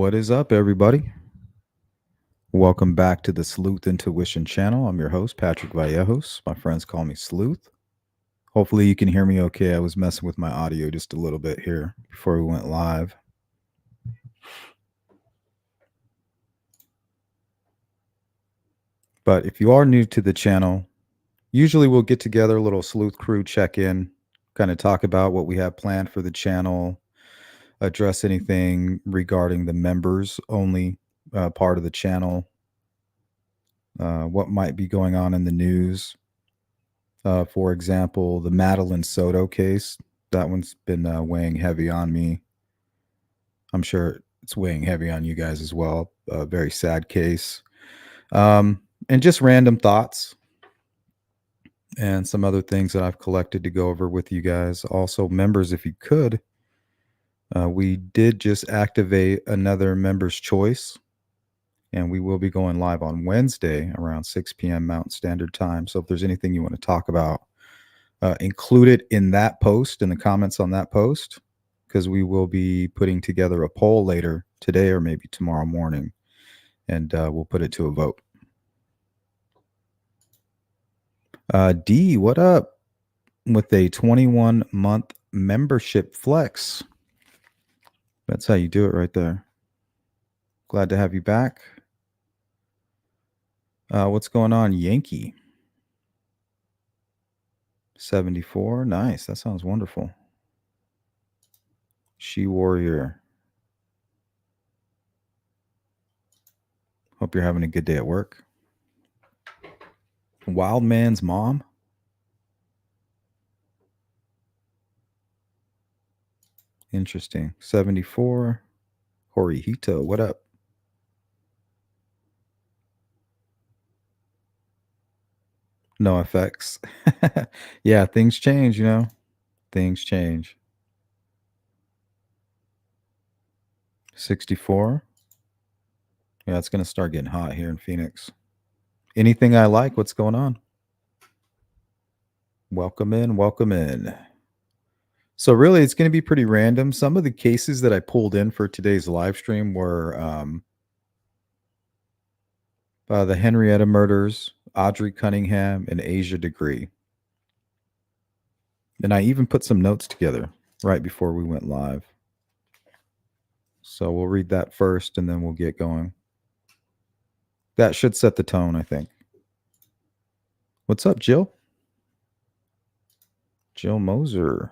What is up, everybody? Welcome back to the Sleuth Intuition channel. I'm your host, Patrick Vallejos. My friends call me Sleuth. Hopefully, you can hear me okay. I was messing with my audio just a little bit here before we went live. But if you are new to the channel, usually we'll get together, a little Sleuth crew check in, kind of talk about what we have planned for the channel, address anything regarding the members only part of the channel, what might be going on in the news. For example, the Madeline Soto case, that one's been weighing heavy on me. I'm sure it's weighing heavy on you guys as well. A very sad case. And just random thoughts and some other things that I've collected to go over with you guys. Also, members, if you could, we did just activate another member's choice, and we will be going live on Wednesday around 6 p.m. Mountain Standard Time. So if there's anything you want to talk about, include it in that post, in the comments on that post, because we will be putting together a poll later today or maybe tomorrow morning, and we'll put it to a vote. D, what up with a 21-month membership flex? That's how you do it right there. Glad to have you back. What's going on, Yankee? 74. Nice. That sounds wonderful. She Warrior. Hope you're having a good day at work. Wild Man's Mom. Interesting. 74. Horihito, what up? No effects. Yeah, things change, you know. Things change. 64. Yeah, it's going to start getting hot here in Phoenix. Anything I like? What's going on? Welcome in. Welcome in. So really, it's going to be pretty random. Some of the cases that I pulled in for today's live stream were the Henryetta murders, Audrey Cunningham, and Asia Degree. And I even put some notes together right before we went live. So we'll read that first, and then we'll get going. That should set the tone, I think. What's up, Jill? Jill Moser.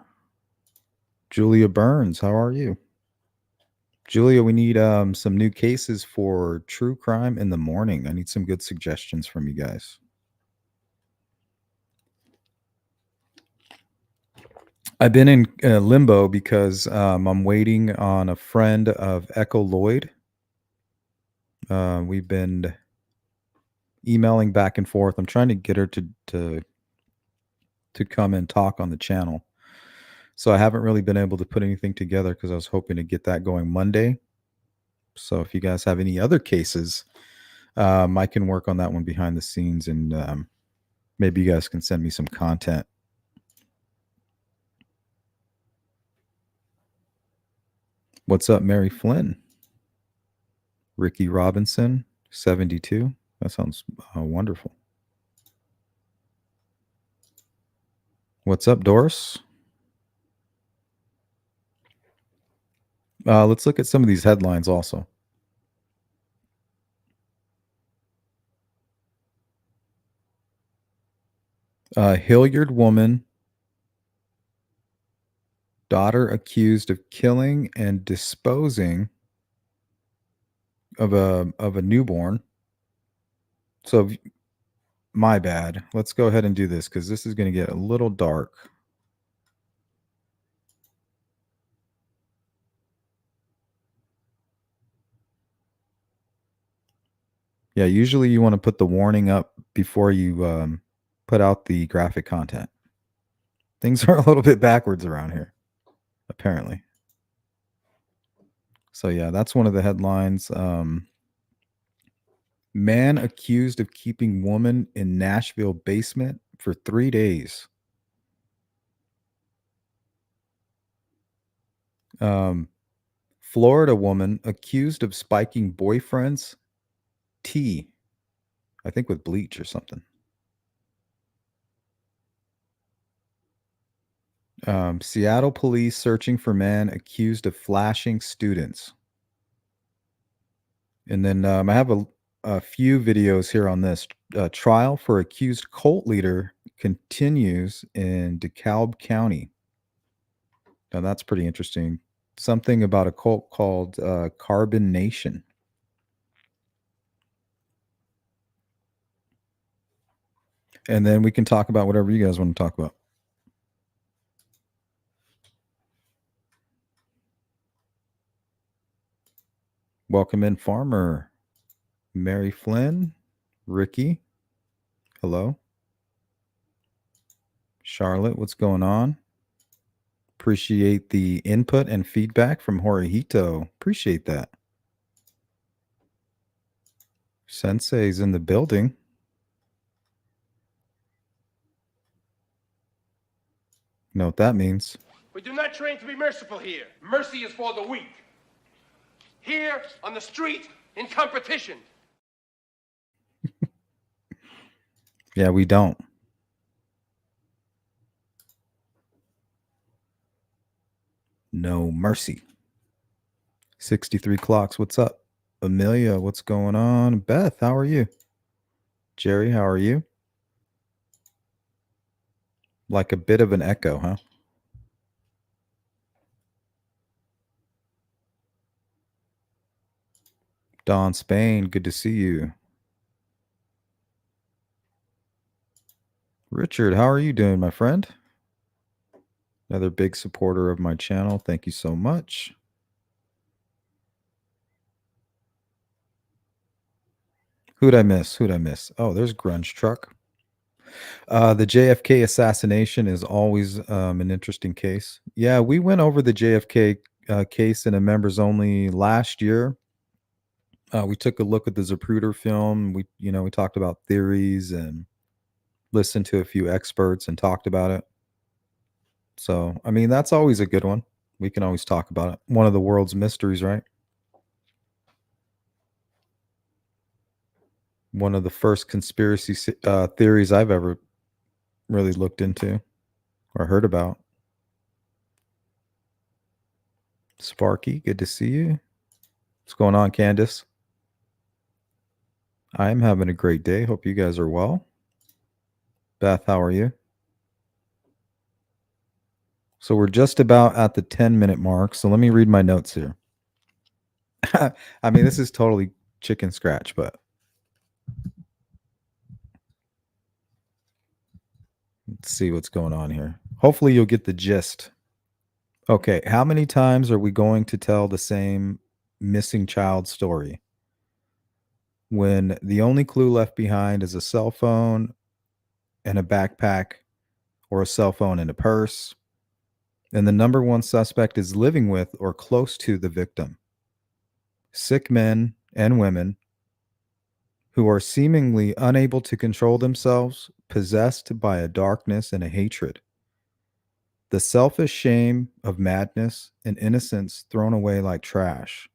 Julia Burns, how are you? Julia, we need some new cases for true crime in the morning. I need some good suggestions from you guys. I've been in limbo because I'm waiting on a friend of Echo Lloyd. We've been emailing back and forth. I'm trying to get her to come and talk on the channel. So I haven't really been able to put anything together because I was hoping to get that going Monday. So if you guys have any other cases, I can work on that one behind the scenes, and maybe you guys can send me some content. What's up, Mary Flynn? Ricky Robinson, 72. That sounds wonderful. What's up, Doris? Let's look at some of these headlines also. Hilliard woman, daughter accused of killing and disposing of a newborn. So my bad. Let's go ahead and do this because this is going to get a little dark. Yeah, usually you want to put the warning up before you put out the graphic content. Things are a little bit backwards around here, apparently. So yeah, that's one of the headlines. Man accused of keeping woman in Nashville basement for 3 days. Florida woman accused of spiking boyfriend's tea, I think with bleach or something. Seattle police searching for man accused of flashing students. And then I have a few videos here on this. Trial for accused cult leader continues in DeKalb County. Now that's pretty interesting. Something about a cult called Carbon Nation. And then we can talk about whatever you guys want to talk about. Welcome in, Farmer. Mary Flynn. Ricky. Hello. Charlotte, what's going on? Appreciate the input and feedback from Horihito. Appreciate that. Sensei's in the building. Know what that means. We do not train to be merciful here. Mercy is for the weak. Here, on the street, in competition. Yeah, we don't. No mercy. 63 clocks, what's up? Amelia, what's going on? Beth, how are you? Jerry, how are you? Like a bit of an echo, huh? Don Spain, good to see you. Richard, how are you doing, my friend? Another big supporter of my channel. Thank you so much. Who'd I miss? Oh, there's Grunge Truck. The JFK assassination is always an interesting case. Yeah, we went over the JFK case in a members only last year. We took a look at the Zapruder film. We talked about theories and listened to a few experts and talked about it. So, I mean, that's always a good one. We can always talk about it. One of the world's mysteries, right? One of the first conspiracy theories I've ever really looked into or heard about. Sparky, good to see you. What's going on, Candace? I'm having a great day. Hope you guys are well. Beth, how are you? So we're just about at the 10-minute mark. So let me read my notes here. I mean, this is totally chicken scratch, but let's see what's going on here. Hopefully you'll get the gist. Okay, how many times are we going to tell the same missing child story when the only clue left behind is a cell phone and a backpack, or a cell phone and a purse, and the number one suspect is living with or close to the victim? Sick men and women who are seemingly unable to control themselves, possessed by a darkness and a hatred. The selfish shame of madness and innocence thrown away like trash,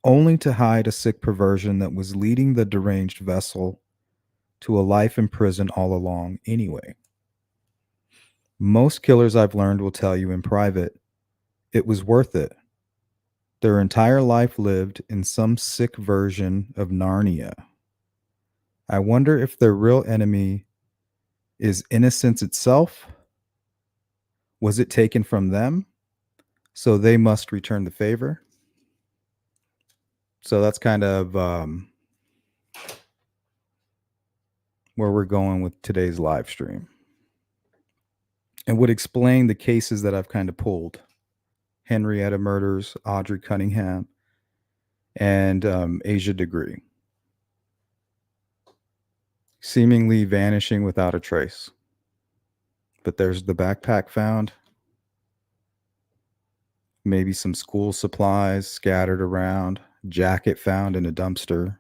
only to hide a sick perversion that was leading the deranged vessel to a life in prison all along anyway. Most killers I've learned will tell you in private, it was worth it. Their entire life lived in some sick version of Narnia. I wonder if their real enemy is innocence itself. Was it taken from them? So they must return the favor. So that's kind of where we're going with today's live stream, and would explain the cases that I've kind of pulled: Henryetta murders, Audrey Cunningham, and Asia Degree, seemingly vanishing without a trace. But there's the backpack found, maybe some school supplies scattered around, jacket found in a dumpster.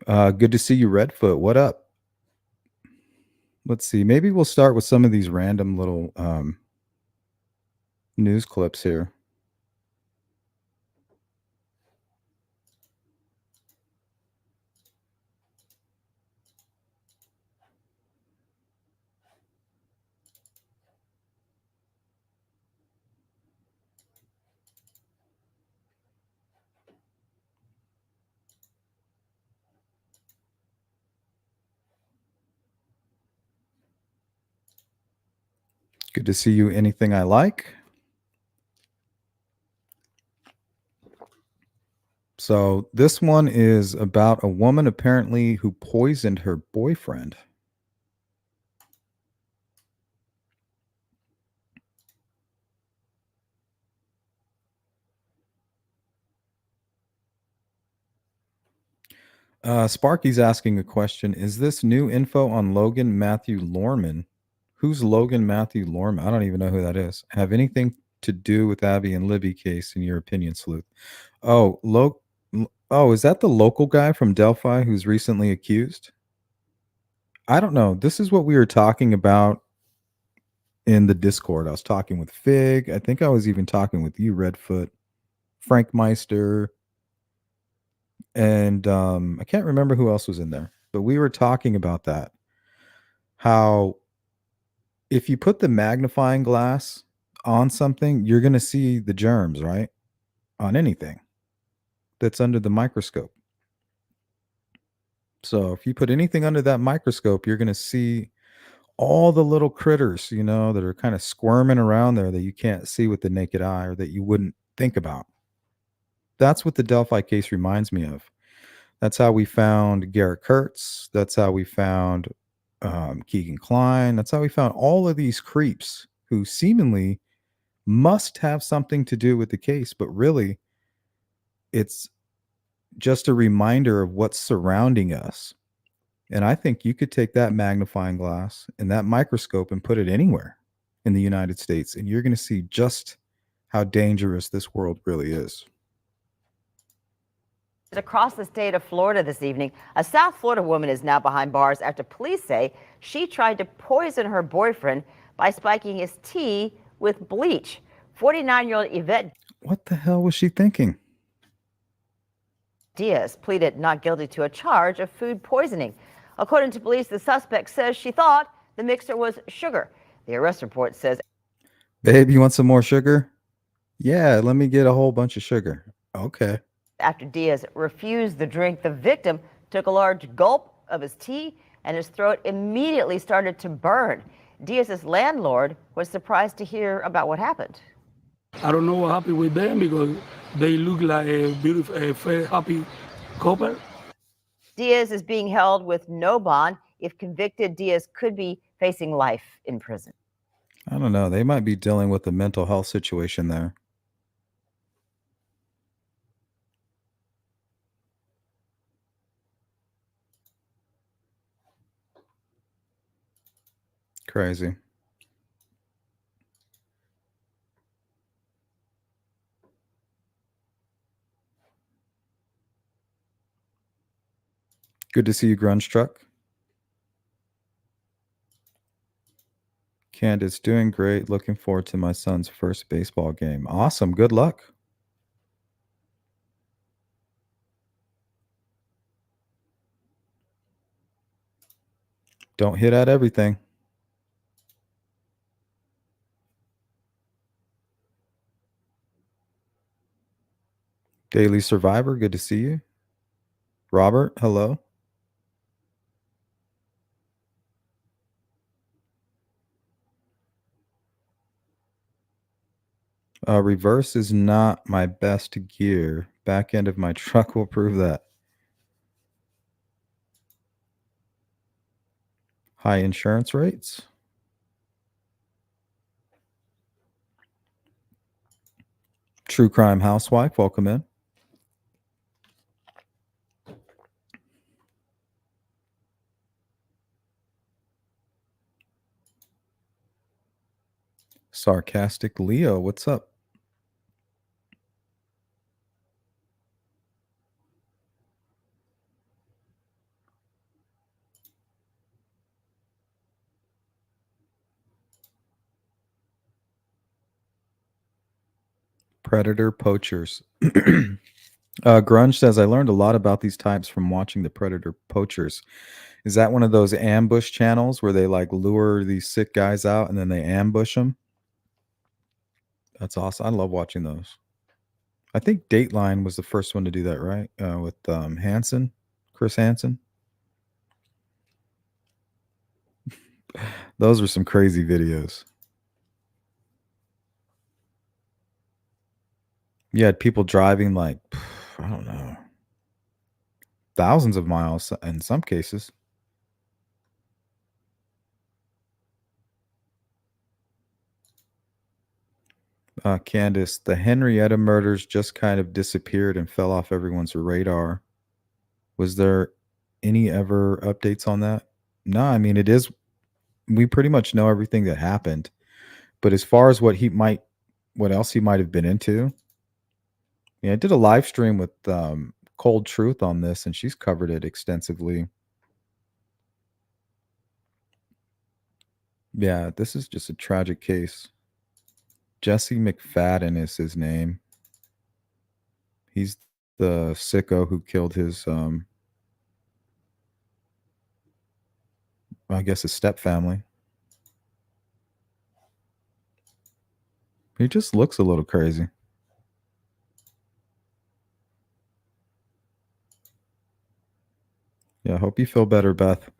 Good to see you, Redfoot. What up? Let's see. Maybe we'll start with some of these random little news clips here. Good to see you. Anything I like? So this one is about a woman apparently who poisoned her boyfriend. Sparky's asking a question. Is this new info on Logan Matthew Lorman? Who's Logan Matthew Lorman? I don't even know who that is. Have anything to do with Abby and Libby case, in your opinion, Sleuth? Oh, is that the local guy from Delphi who's recently accused? I don't know. This is what we were talking about in the Discord. I was talking with Fig. I think I was even talking with you, Redfoot, Frank Meister, and I can't remember who else was in there. But we were talking about that. How if you put the magnifying glass on something, you're going to see the germs, right? On anything that's under the microscope. So if you put anything under that microscope, you're going to see all the little critters, that are kind of squirming around there that you can't see with the naked eye or that you wouldn't think about. That's what the Delphi case reminds me of. That's how we found Garrett Kurtz. That's how we found Keegan Klein. That's how we found all of these creeps who seemingly must have something to do with the case, but really it's just a reminder of what's surrounding us. And I think you could take that magnifying glass and that microscope and put it anywhere in the United States, and you're going to see just how dangerous this world really is. Across the state of Florida this evening, a South Florida woman is now behind bars after police say she tried to poison her boyfriend by spiking his tea with bleach. 49-year-old Yvette. What the hell was she thinking? Diaz pleaded not guilty to a charge of food poisoning. According to police, the suspect says she thought the mixer was sugar. The arrest report says, "Babe, you want some more sugar?" "Yeah, let me get a whole bunch of sugar." "Okay." After Diaz refused the drink, the victim took a large gulp of his tea and his throat immediately started to burn. Diaz's landlord was surprised to hear about what happened. I don't know what happened with them because they look like a beautiful, fair, happy couple. Diaz is being held with no bond. If convicted, Diaz could be facing life in prison. I don't know. They might be dealing with a mental health situation there. Crazy. Good to see you, Grunge Truck. Candace, doing great. Looking forward to my son's first baseball game. Awesome. Good luck. Don't hit at everything. Daily Survivor, good to see you. Robert, hello. Reverse is not my best gear. Back end of my truck will prove that. High insurance rates. True Crime Housewife, welcome in. Sarcastic Leo, what's up? Predator poachers. Grunge says, I learned a lot about these types from watching the Predator poachers. Is that one of those ambush channels where they like lure these sick guys out and then they ambush them? That's awesome. I love watching those. I think Dateline was the first one to do that, right? With Hansen, Chris Hansen. Those were some crazy videos. You had people driving like, I don't know, thousands of miles in some cases. Candace, the Henryetta murders just kind of disappeared and fell off everyone's radar. Was there any ever updates on that? No, I mean, it is. We pretty much know everything that happened. But as far as what else he might have been into, yeah, I did a live stream with Cold Truth on this, and she's covered it extensively. Yeah, this is just a tragic case. Jesse McFadden is his name. He's the sicko who killed his, I guess, his stepfamily. He just looks a little crazy. Yeah, I hope you feel better, Beth.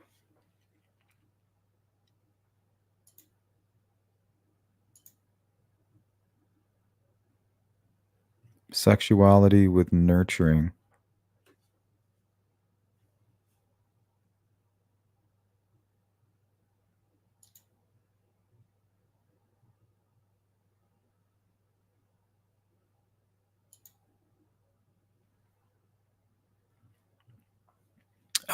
Sexuality with nurturing.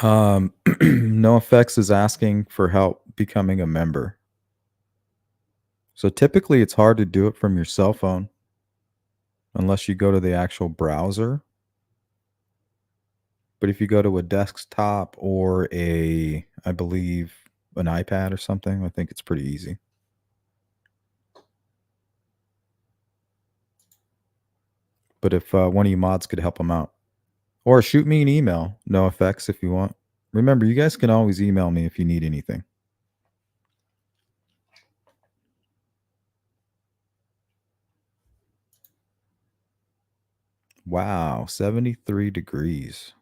No Effects is asking for help becoming a member. So typically it's hard to do it from your cell phone unless you go to the actual browser. But if you go to a desktop or I believe an iPad or something, I think it's pretty easy. But if one of you mods could help them out, or shoot me an email, No Effects, if you want. Remember, you guys can always email me if you need anything. Wow, 73 degrees.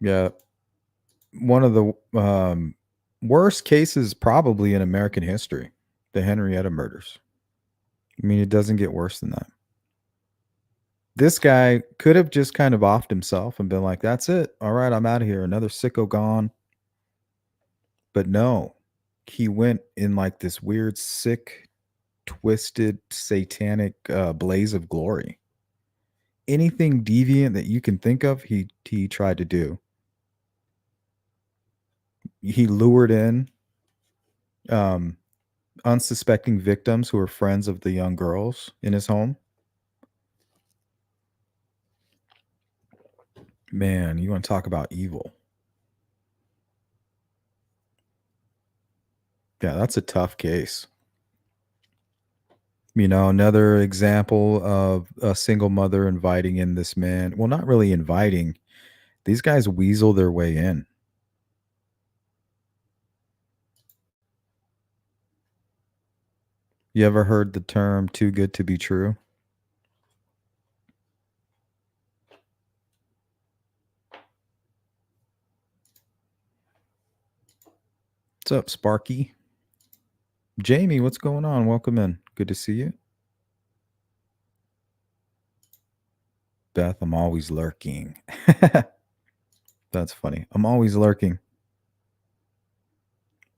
Yeah, one of the worst cases probably in American history, the Henryetta murders. I mean, it doesn't get worse than that. This guy could have just kind of offed himself and been like, that's it. All right, I'm out of here. Another sicko gone. But no, he went in like this weird, sick, twisted, satanic blaze of glory. Anything deviant that you can think of, he tried to do. He lured in unsuspecting victims who were friends of the young girls in his home. Man, you want to talk about evil. Yeah, that's a tough case. You know, another example of a single mother inviting in this man. Well, not really inviting. These guys weasel their way in. You ever heard the term too good to be true? What's up, Sparky? Jamie, what's going on? Welcome in. Good to see you. Beth, I'm always lurking. That's funny. I'm always lurking.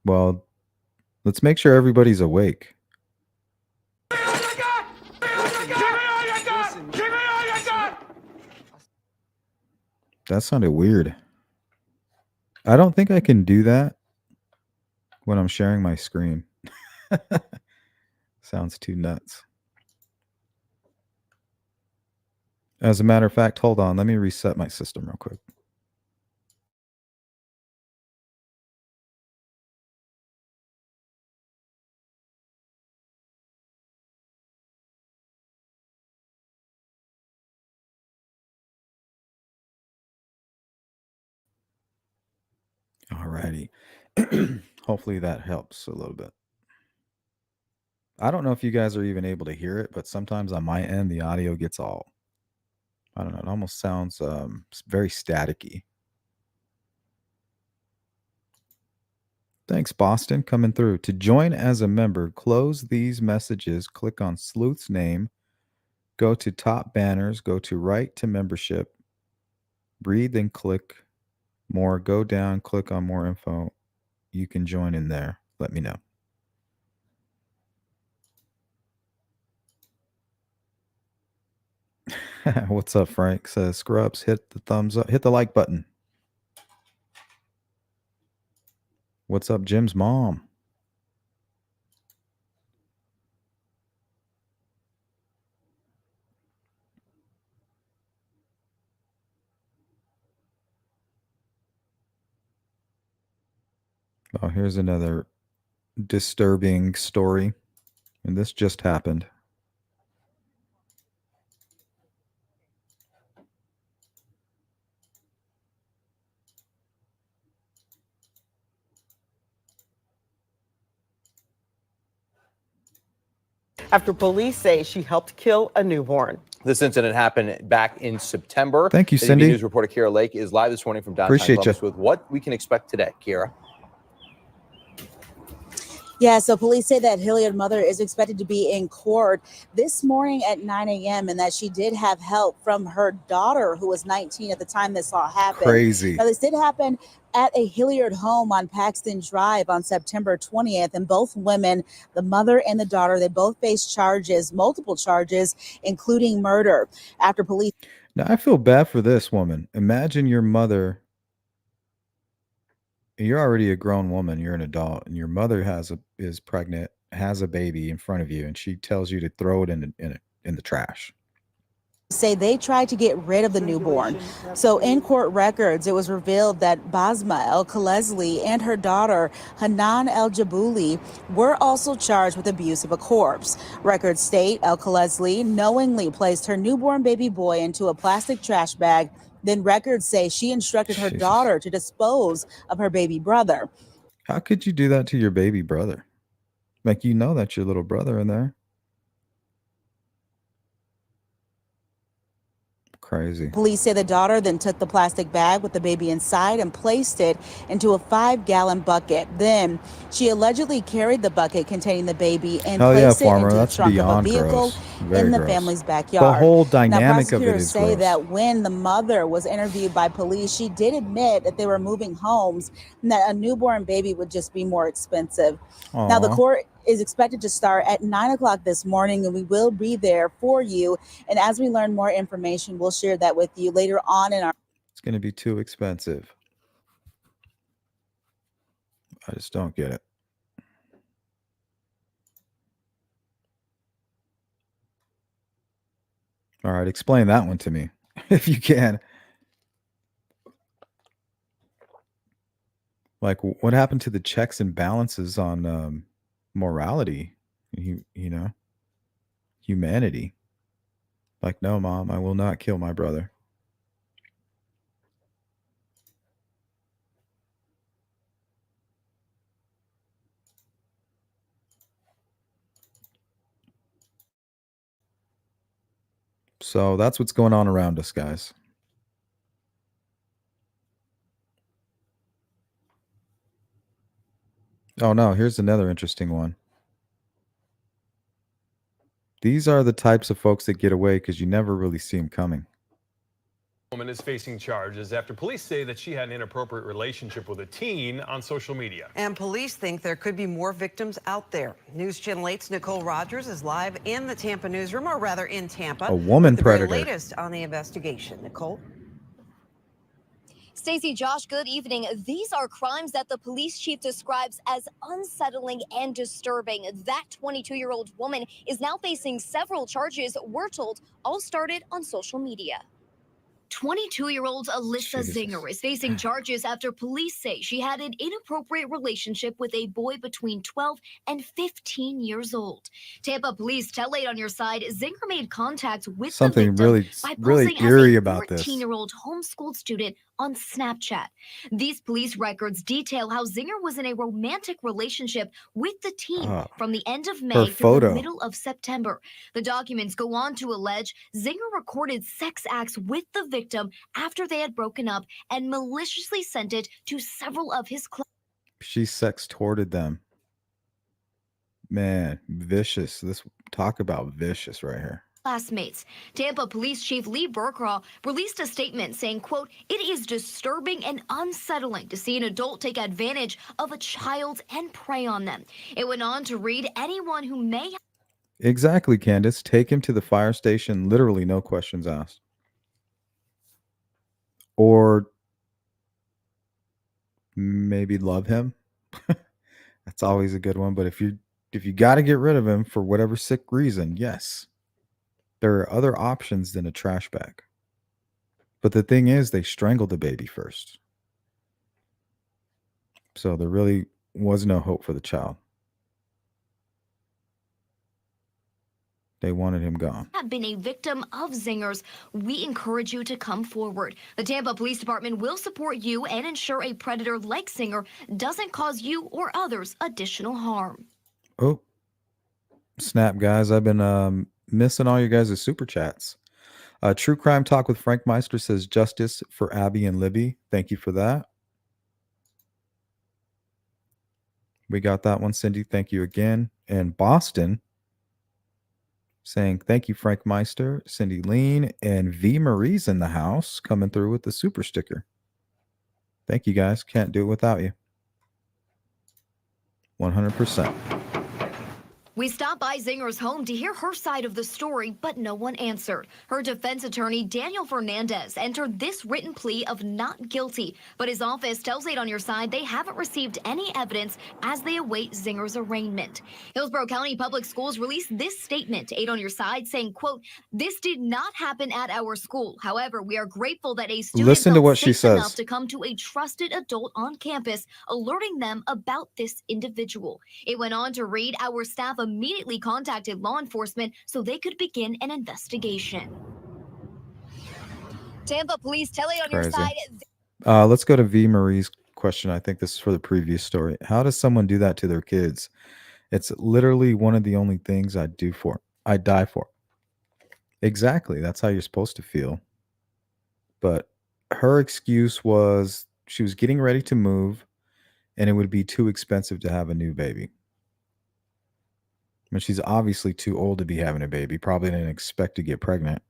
Well, let's make sure everybody's awake. That sounded weird. I don't think I can do that when I'm sharing my screen. Sounds too nuts. As a matter of fact, hold on. Let me reset my system real quick. Alrighty. Hopefully that helps a little bit. I don't know if you guys are even able to hear it, but sometimes on my end, the audio gets all, I don't know, it almost sounds very staticky. Thanks, Boston, coming through. To join as a member, close these messages, click on Sleuth's name, go to top banners, go to right to membership, read, then click more, go down, click on more info. You can join in there. Let me know. What's up, Frank? Says Scrubs, hit the thumbs up, hit the like button. What's up, Jim's mom? Oh, here's another disturbing story. And this just happened. After police say she helped kill a newborn. This incident happened back in September. Thank you, The Cindy. News reporter Kira Lake is live this morning from downtown Appreciate Columbus you. with what we can expect today. Kira. Yeah, so police say that Hilliard's mother is expected to be in court this morning at 9 a.m. and that she did have help from her daughter, who was 19 at the time this all happened. Crazy. Now, this did happen at a Hilliard home on Paxton Drive on September 20th. And both women, the mother and the daughter, they both faced charges, multiple charges, including murder. After police. Now, I feel bad for this woman. Imagine your mother. You're already a grown woman. You're an adult, and your mother is pregnant, has a baby in front of you, and she tells you to throw it in the trash. Say they tried to get rid of the newborn. So in court records, it was revealed that Basma El-Khalezli and her daughter Hanan El-Jabouli were also charged with abuse of a corpse. Records state El-Khalezli knowingly placed her newborn baby boy into a plastic trash bag. Then records say she instructed her daughter to dispose of her baby brother. How could you do that to your baby brother? Like, you know that's your little brother in there. Crazy. Police say the daughter then took the plastic bag with the baby inside and placed it into a 5-gallon bucket. Then she allegedly carried the bucket containing the baby and placed it into the trunk of a vehicle in the family's backyard. The whole dynamic of it is prosecutors say gross. that when the mother was interviewed by police, she did admit that they were moving homes and that a newborn baby would just be more expensive. Aww. Now, the court is expected to start at 9 o'clock this morning, and we will be there for you. And as we learn more information, we'll share that with you later on in our. It's going to be too expensive. I just don't get it. All right, explain that one to me, if you can. Like, what happened to the checks and balances on morality? You know, humanity. Like, no, Mom, I will not kill my brother. So that's what's going on around us, guys. Oh, no, here's another interesting one. These are the types of folks that get away because you never really see them coming. Woman is facing charges after police say that she had an inappropriate relationship with a teen on social media. And police think there could be more victims out there. News Channel 8's Nicole Rogers is live in the Tampa newsroom, or rather in Tampa. A woman with the very predator. latest on the investigation. Nicole? Stacey, Josh, good evening. These are crimes that the police chief describes as unsettling and disturbing. That 22-year-old woman is now facing several charges, we're told, all started on social media. 22-year-old Alyssa Zinger is facing charges after police say she had an inappropriate relationship with a boy between 12 and 15 years old. Tampa police tell 8 on Your Side Zinger made contact with Something the victim by really posing eerie as a about this. 14-year-old homeschooled student on Snapchat. These police records detail how Zinger was in a romantic relationship with the teen from the end of May through the middle of September. The documents go on to allege Zinger recorded sex acts with the victim after they had broken up and maliciously sent it to several of his She sex-torted them. Man, vicious. Talk about vicious right here. Classmates. Tampa Police Chief Lee Burkraw released a statement saying, quote, "It is disturbing and unsettling to see an adult take advantage of a child and prey on them." It went on to read, "Anyone who may..." Exactly, Candace. Take him to the fire station, literally no questions asked. Or maybe love him. That's always a good one. But if you got to get rid of him for whatever sick reason, yes, there are other options than a trash bag. But the thing is, they strangled the baby first. So there really was no hope for the child. They wanted him gone. Have been a victim of Zingers, we encourage you to come forward. The Tampa Police Department will support you and ensure a predator like Zinger doesn't cause you or others additional harm. Oh, snap, guys. I've been missing all your guys' super chats. True Crime Talk with Frank Meister says justice for Abby and Libby. Thank you for that. We got that one, Cindy. Thank you again. And Boston saying thank you, Frank Meister, Cindy Lean, and V Marie's in the house coming through with the super sticker. Thank you, guys. Can't do it without you. 100%. We stopped by Zinger's home to hear her side of the story, but no one answered. Her defense attorney, Daniel Fernandez, entered this written plea of not guilty, but his office tells 8 on Your Side they haven't received any evidence as they await Zinger's arraignment. Hillsborough County Public Schools released this statement to 8 on Your Side saying, quote, "This did not happen at our school. However, we are grateful that a student Listen to felt what she safe enough says. to come to a trusted adult on campus, alerting them about this individual." It went on to read, "Our staff immediately contacted law enforcement so they could begin an investigation." Tampa police tell 8 on Your Side. Let's go to V Marie's question. I think this is for the previous story. How does someone do that to their kids? It's literally one of the only things I'd die for. Exactly. That's how you're supposed to feel. But her excuse was she was getting ready to move and it would be too expensive to have a new baby. I mean, she's obviously too old to be having a baby. Probably didn't expect to get pregnant.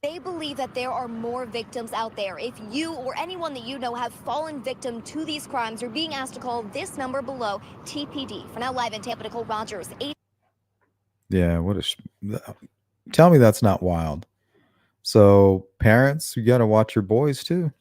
They believe that there are more victims out there. If you or anyone that you know have fallen victim to these crimes, you're being asked to call this number below, TPD. For now, live in Tampa, Nicole Rogers. Yeah, tell me that's not wild. So parents, you got to watch your boys too.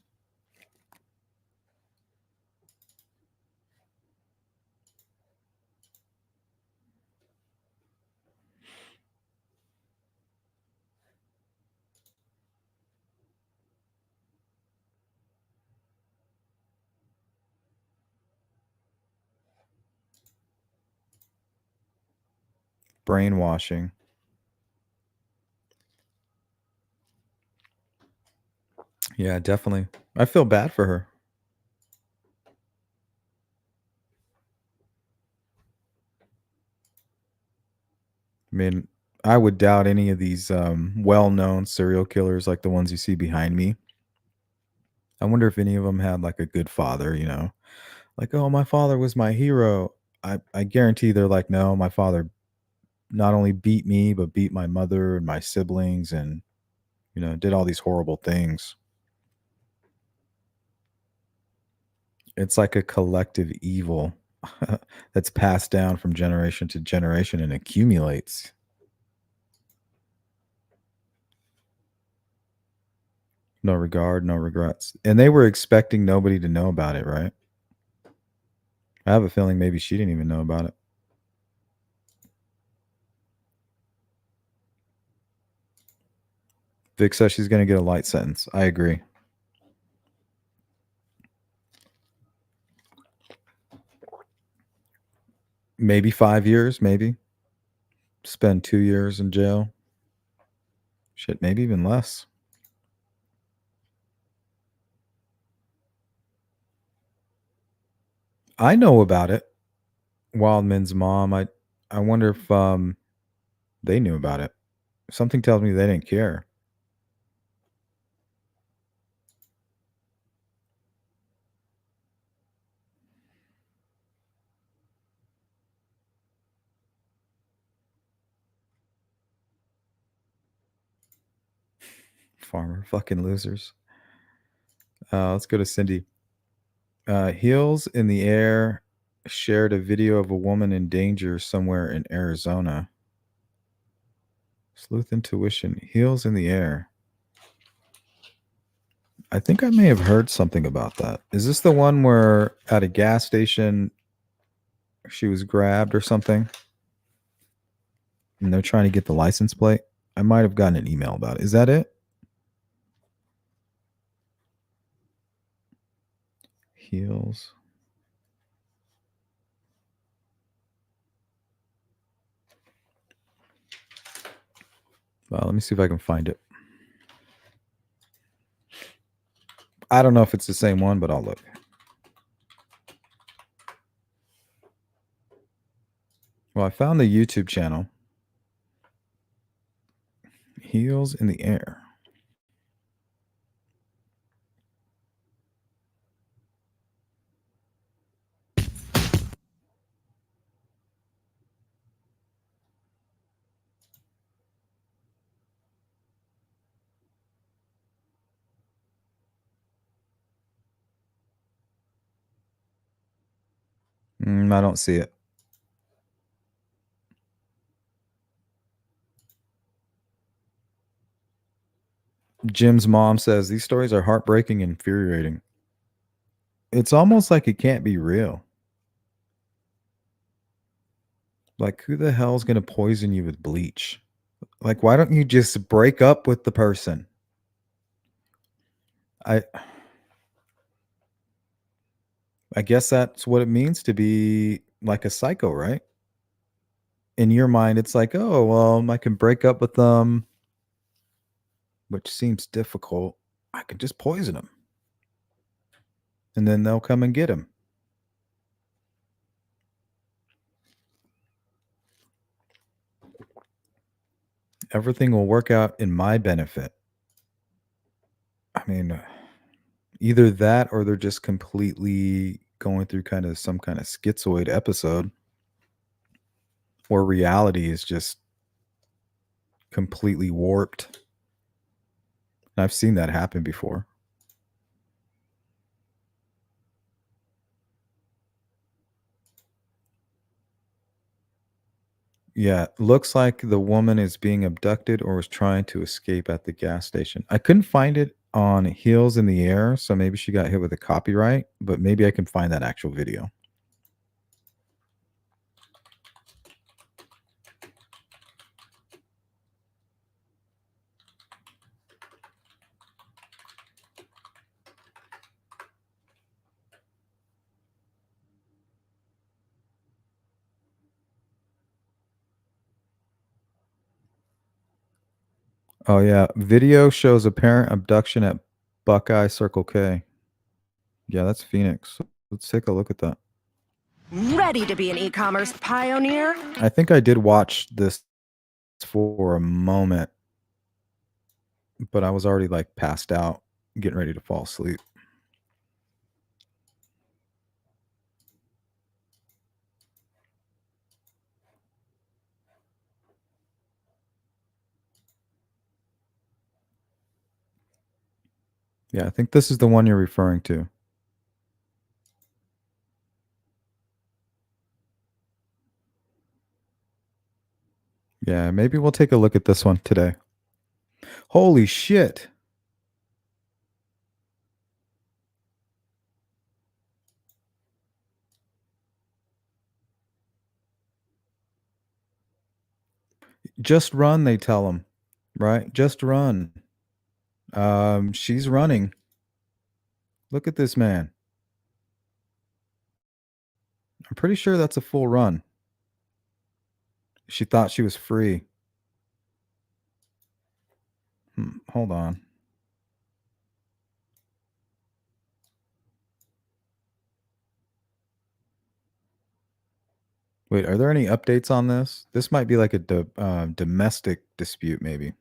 Brainwashing. Yeah, definitely. I feel bad for her. I mean, I would doubt any of these well-known serial killers like the ones you see behind me. I wonder if any of them had like a good father, like, oh, my father was my hero. I guarantee they're like, no, my father not only beat me, but beat my mother and my siblings and, did all these horrible things. It's like a collective evil that's passed down from generation to generation and accumulates. No regard, no regrets. And they were expecting nobody to know about it, right? I have a feeling maybe she didn't even know about it. Vic says she's going to get a light sentence. I agree. Maybe 5 years, maybe. Spend 2 years in jail. Shit, maybe even less. I know about it. Wildman's mom. I wonder if they knew about it. Something tells me they didn't care. Farmer fucking losers. Let's go to Cindy. Heels in the air shared a video of a woman in danger somewhere in Arizona. Sleuth intuition. Heels in the air. I think I may have heard something about that. Is this the one where at a gas station she was grabbed or something? And they're trying to get the license plate? I might have gotten an email about it. Is that it? Heels. Well, let me see if I can find it. I don't know if it's the same one, but I'll look. Well, I found the YouTube channel. Heels in the air. I don't see it. Jim's mom says these stories are heartbreaking and infuriating. It's almost like it can't be real. Like, who the hell's going to poison you with bleach? Like, why don't you just break up with the person? I guess that's what it means to be like a psycho, right? In your mind, it's like, oh, well, I can break up with them, which seems difficult. I could just poison them. And then they'll come and get him. Everything will work out in my benefit. I mean, either that or they're just completely going through kind of some kind of schizoid episode where reality is just completely warped. I've seen that happen before. Yeah, looks like the woman is being abducted or was trying to escape at the gas station. I couldn't find it on Heels in the Air, so maybe she got hit with a copyright, but maybe I can find that actual video. Oh yeah, video shows apparent abduction at Buckeye Circle K. Yeah, that's Phoenix. Let's take a look at that. Ready to be an e-commerce pioneer? I think I did watch this for a moment, but I was already like passed out, getting ready to fall asleep. Yeah, I think this is the one you're referring to. Yeah, maybe we'll take a look at this one today. Holy shit. Just run, they tell him, right? Just run. She's running. Look at this man. I'm pretty sure that's a full run. She thought she was free. Hold on. Wait, are there any updates on this? This might be like a domestic dispute, maybe.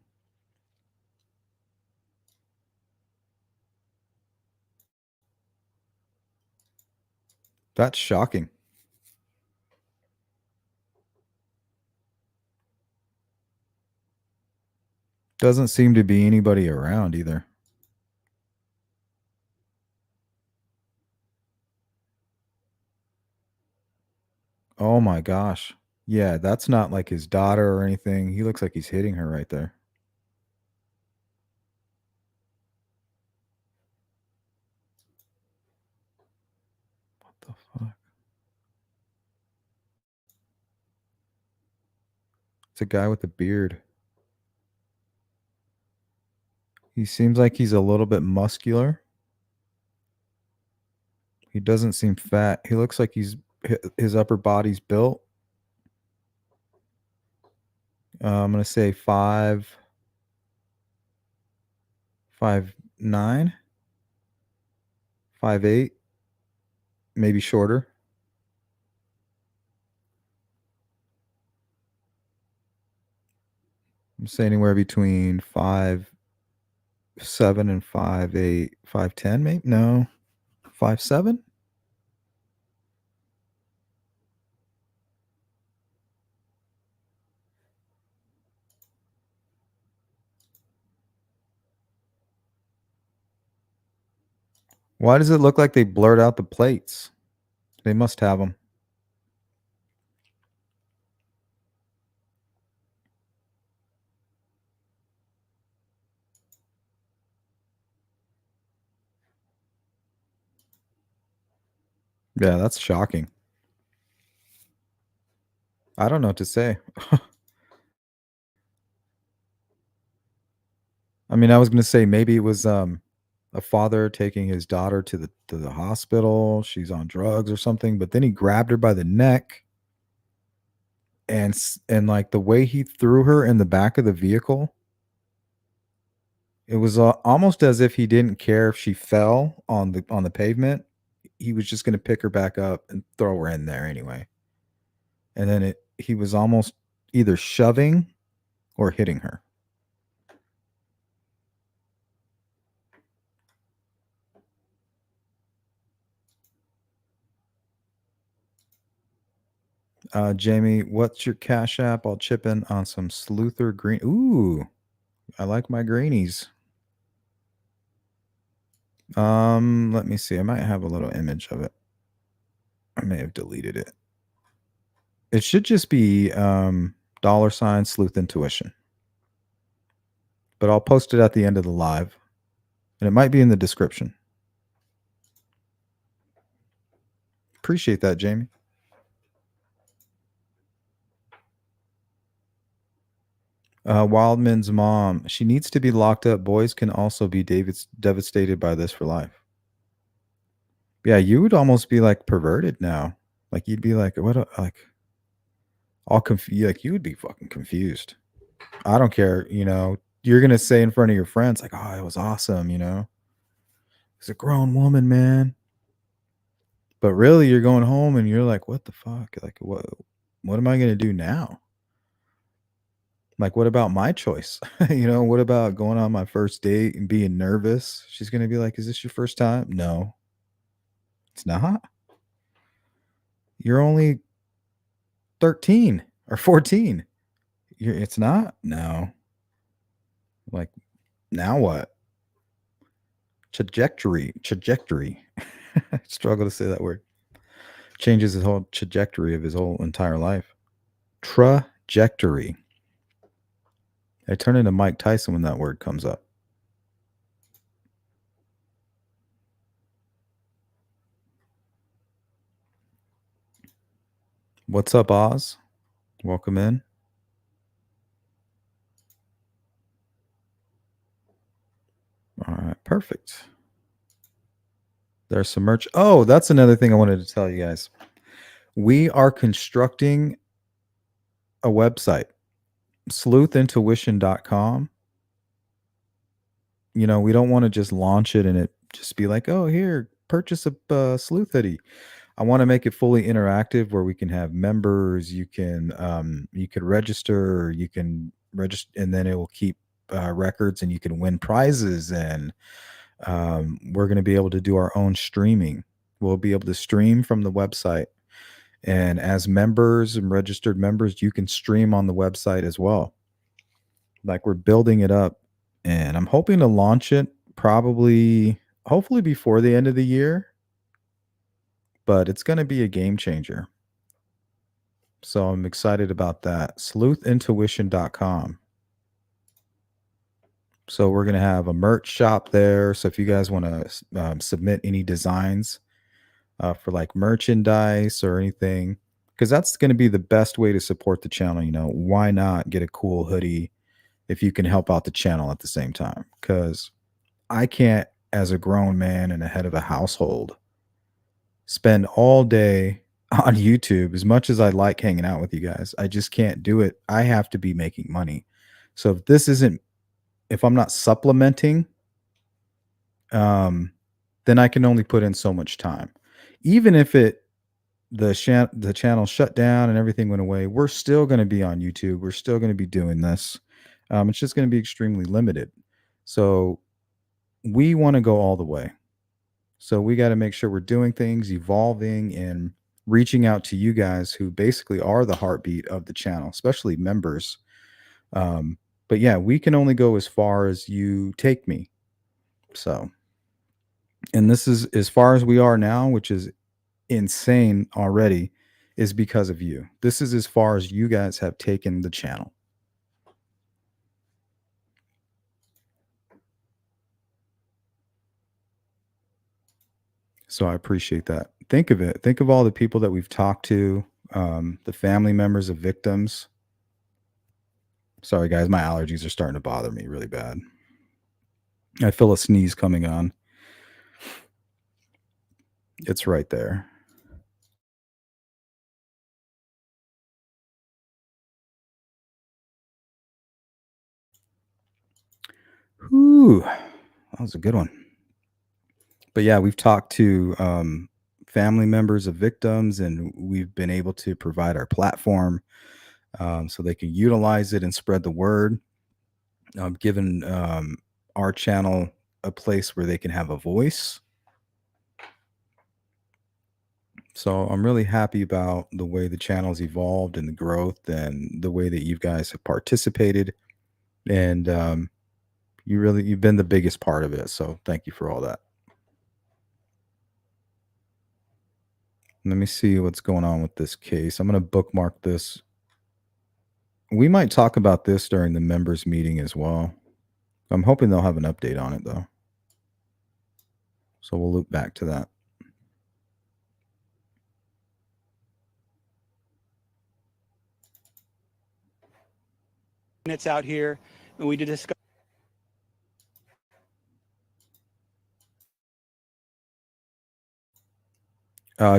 That's shocking. Doesn't seem to be anybody around either. Oh my gosh. Yeah, that's not like his daughter or anything. He looks like he's hitting her right there. What the fuck? It's a guy with a beard. He seems like he's a little bit muscular. He doesn't seem fat. He looks like his upper body's built. I'm going to say 5'9", 5'8", maybe shorter. I'm saying anywhere between 5'7" and 5'8", 5'10", maybe? No, 5'7". Why does it look like they blurred out the plates? They must have them. Yeah, that's shocking. I don't know what to say. I mean, I was going to say maybe it was a father taking his daughter to the hospital. She's on drugs or something, but then he grabbed her by the neck and like the way he threw her in the back of the vehicle, it was almost as if he didn't care if she fell on the pavement. He was just going to pick her back up and throw her in there anyway. And then he was almost either shoving or hitting her. Jamie, what's your Cash App? I'll chip in on some Sleuther green. Ooh, I like my greenies. Let me see. I might have a little image of it. I may have deleted it. It should just be $ Sleuth Intuition. But I'll post it at the end of the live. And it might be in the description. Appreciate that, Jamie. Wildman's mom. She needs to be locked up. Boys can also be devastated by this for life. Yeah, you would almost be like perverted now. Like you'd be like, all confused. Like you would be fucking confused. I don't care. You're gonna say in front of your friends, like, "Oh, it was awesome." It's a grown woman, man. But really, you're going home and you're like, "What the fuck? Like, what am I gonna do now?" Like, what about my choice? What about going on my first date and being nervous? She's gonna be like, "Is this your first time?" No, it's not. You're only 13 or 14. It's not? No. Like, now what? Trajectory. I struggle to say that word. Changes his whole trajectory of his whole entire life. Trajectory. I turn into Mike Tyson when that word comes up. What's up, Oz? Welcome in. Perfect. There's some merch. Oh, that's another thing I wanted to tell you guys. We are constructing a website, sleuthintuition.com. You know, we don't want to just launch it and it just be like, oh, here, purchase a Sleuth hoodie. I want to make it fully interactive where we can have members. You could register, or you can register, and then it will keep records, and you can win prizes. And we're going to be able to do our own streaming. We'll be able to stream from the website, and as members and registered members, you can stream on the website as well. Like, we're building it up, and I'm hoping to launch it hopefully before the end of the year. But it's going to be a game changer. So I'm excited about that. Sleuthintuition.com. So we're going to have a merch shop there. So if you guys want to submit any designs for like merchandise or anything, because that's going to be the best way to support the channel. You know, why not get a cool hoodie if you can help out the channel at the same time? Because I can't, as a grown man and a head of a household, spend all day on YouTube. As much as I like hanging out with you guys, I just can't do it. I have to be making money. So if I'm not supplementing, then I can only put in so much time. Even if the channel shut down and everything went away, we're still going to be on YouTube. We're still going to be doing this. It's just going to be extremely limited. So we want to go all the way. So we got to make sure we're doing things, evolving, and reaching out to you guys who basically are the heartbeat of the channel, especially members. But yeah, we can only go as far as you take me. So, and this is as far as we are now, which is insane already, is because of you. This is as far as you guys have taken the channel. So I appreciate that. Think of it. Think of all the people that we've talked to, the family members of victims. Sorry, guys, my allergies are starting to bother me really bad. I feel a sneeze coming on. It's right there. Whew, that was a good one. But yeah, we've talked to family members of victims, and we've been able to provide our platform so they can utilize it and spread the word. Given our channel a place where they can have a voice. So I'm really happy about the way the channel's evolved and the growth and the way that you guys have participated. And you've been the biggest part of it. So thank you for all that. Let me see what's going on with this case. I'm going to bookmark this. We might talk about this during the members meeting as well. I'm hoping they'll have an update on it though. So we'll loop back to that. It's out here, and we did discuss.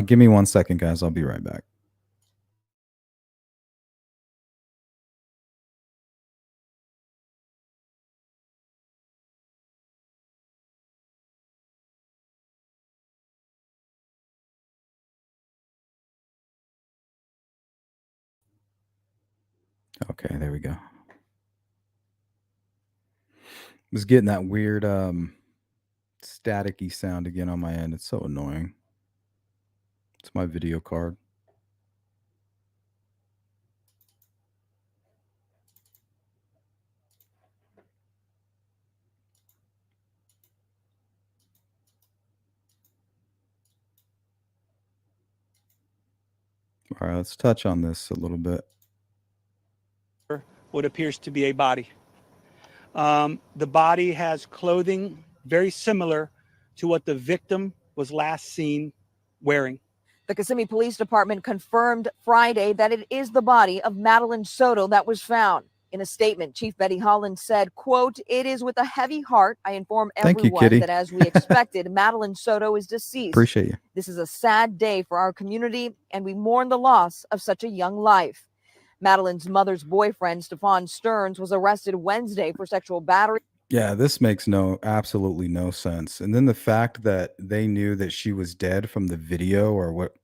Give me 1 second, guys. I'll be right back. Okay, there we go. Was getting that weird staticky sound again on my end. It's so annoying. It's my video card. All right, let's touch on this a little bit. What appears to be a body. The body has clothing very similar to what the victim was last seen wearing. The Kissimmee Police Department confirmed Friday that it is the body of Madeline Soto that was found. In a statement, Chief Betty Holland said, quote, "It is with a heavy heart I inform Thank you, everyone Kitty. that as we expected, Madeline Soto is deceased. Appreciate you. This is a sad day for our community, and we mourn the loss of such a young life." Madeline's mother's boyfriend, Stephon Stearns, was arrested Wednesday for sexual battery. Yeah, this makes absolutely no sense. And then the fact that they knew that she was dead from the video or what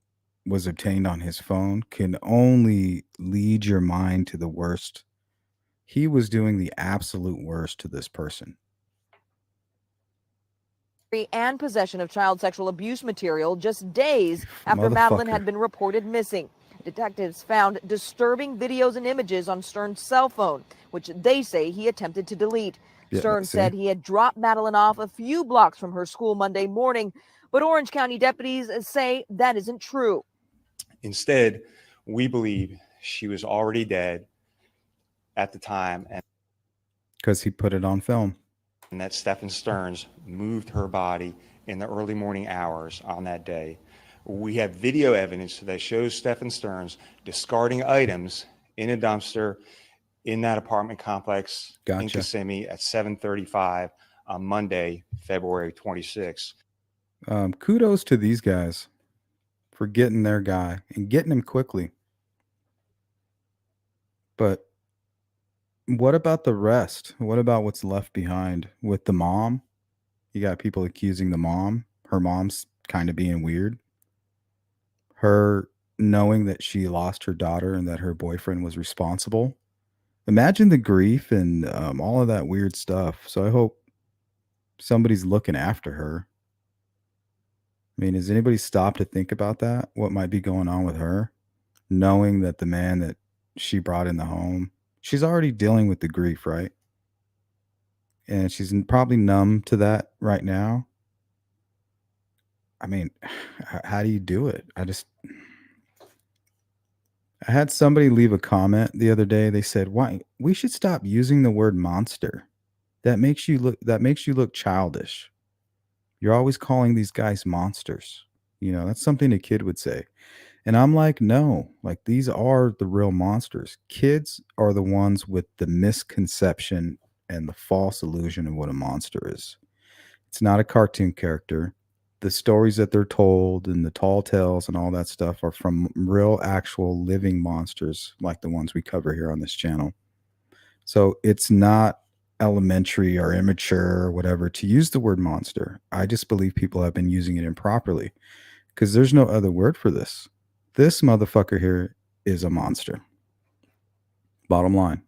was obtained on his phone can only lead your mind to the worst. He was doing the absolute worst to this person. And possession of child sexual abuse material just days after Madeline had been reported missing. Detectives found disturbing videos and images on Stearns' cell phone, which they say he attempted to delete. Yeah, Stearns see? said he had dropped Madeline off a few blocks from her school Monday morning, but Orange County deputies say that isn't true. Instead, we believe she was already dead at the time, and Because he put it on film. that Stephen Stearns moved her body in the early morning hours on that day. We have video evidence that shows Stephen Stearns discarding items in a dumpster in that apartment complex in Kissimmee at 7:35 on Monday, February 26th. Kudos to these guys for getting their guy and getting him quickly. But what about the rest? What about what's left behind with the mom? You got people accusing the mom. Her mom's kind of being weird. Her knowing that she lost her daughter and that her boyfriend was responsible. Imagine the grief and all of that weird stuff. So I hope somebody's looking after her. I mean, has anybody stopped to think about that? What might be going on with her? Knowing that the man that she brought in the home, she's already dealing with the grief, right? And she's probably numb to that right now. I mean, how do you do it? I had somebody leave a comment the other day. They said, "Why we should stop using the word monster. That makes you look childish. You're always calling these guys monsters." You know, that's something a kid would say. And I'm like, no, like these are the real monsters. Kids are the ones with the misconception and the false illusion of what a monster is. It's not a cartoon character. The stories that they're told and the tall tales and all that stuff are from real, actual living monsters like the ones we cover here on this channel. So it's not elementary or immature or whatever to use the word monster. I just believe people have been using it improperly because there's no other word for this. This motherfucker here is a monster. Bottom line.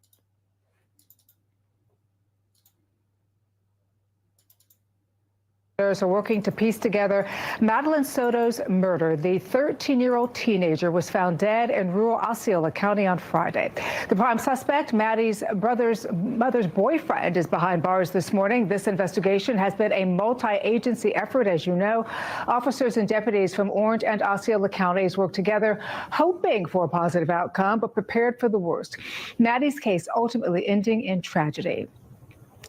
Are working to piece together Madeline Soto's murder. The 13-year-old teenager was found dead in rural Osceola County on Friday. The prime suspect, Maddie's mother's boyfriend, is behind bars this morning. This investigation has been a multi-agency effort, as you know. Officers and deputies from Orange and Osceola counties worked together, hoping for a positive outcome, but prepared for the worst. Maddie's case ultimately ending in tragedy.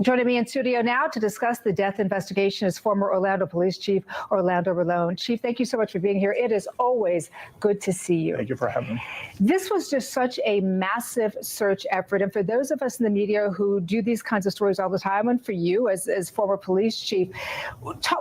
Joining me in studio now to discuss the death investigation is former Orlando Police Chief Orlando Rolone. Chief, thank you so much for being here. It is always good to see you. Thank you for having me. This was just such a massive search effort. And for those of us in the media who do these kinds of stories all the time, and for you as former police chief,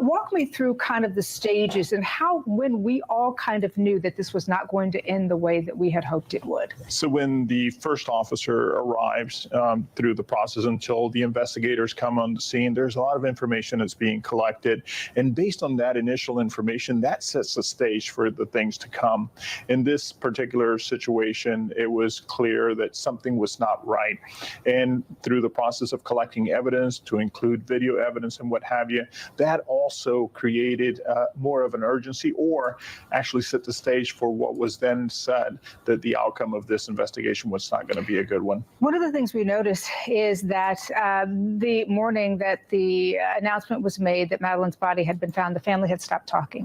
walk me through kind of the stages and when we all kind of knew that this was not going to end the way that we had hoped it would. So when the first officer arrives through the process until the investigators come on the scene, there's a lot of information that's being collected. And based on that initial information, that sets the stage for the things to come. In this particular situation, it was clear that something was not right. And through the process of collecting evidence, to include video evidence and what have you, that also created more of an urgency, or actually set the stage for what was then said, that the outcome of this investigation was not going to be a good one. One of the things we noticed is that the morning that the announcement was made that Madeline's body had been found, the family had stopped talking.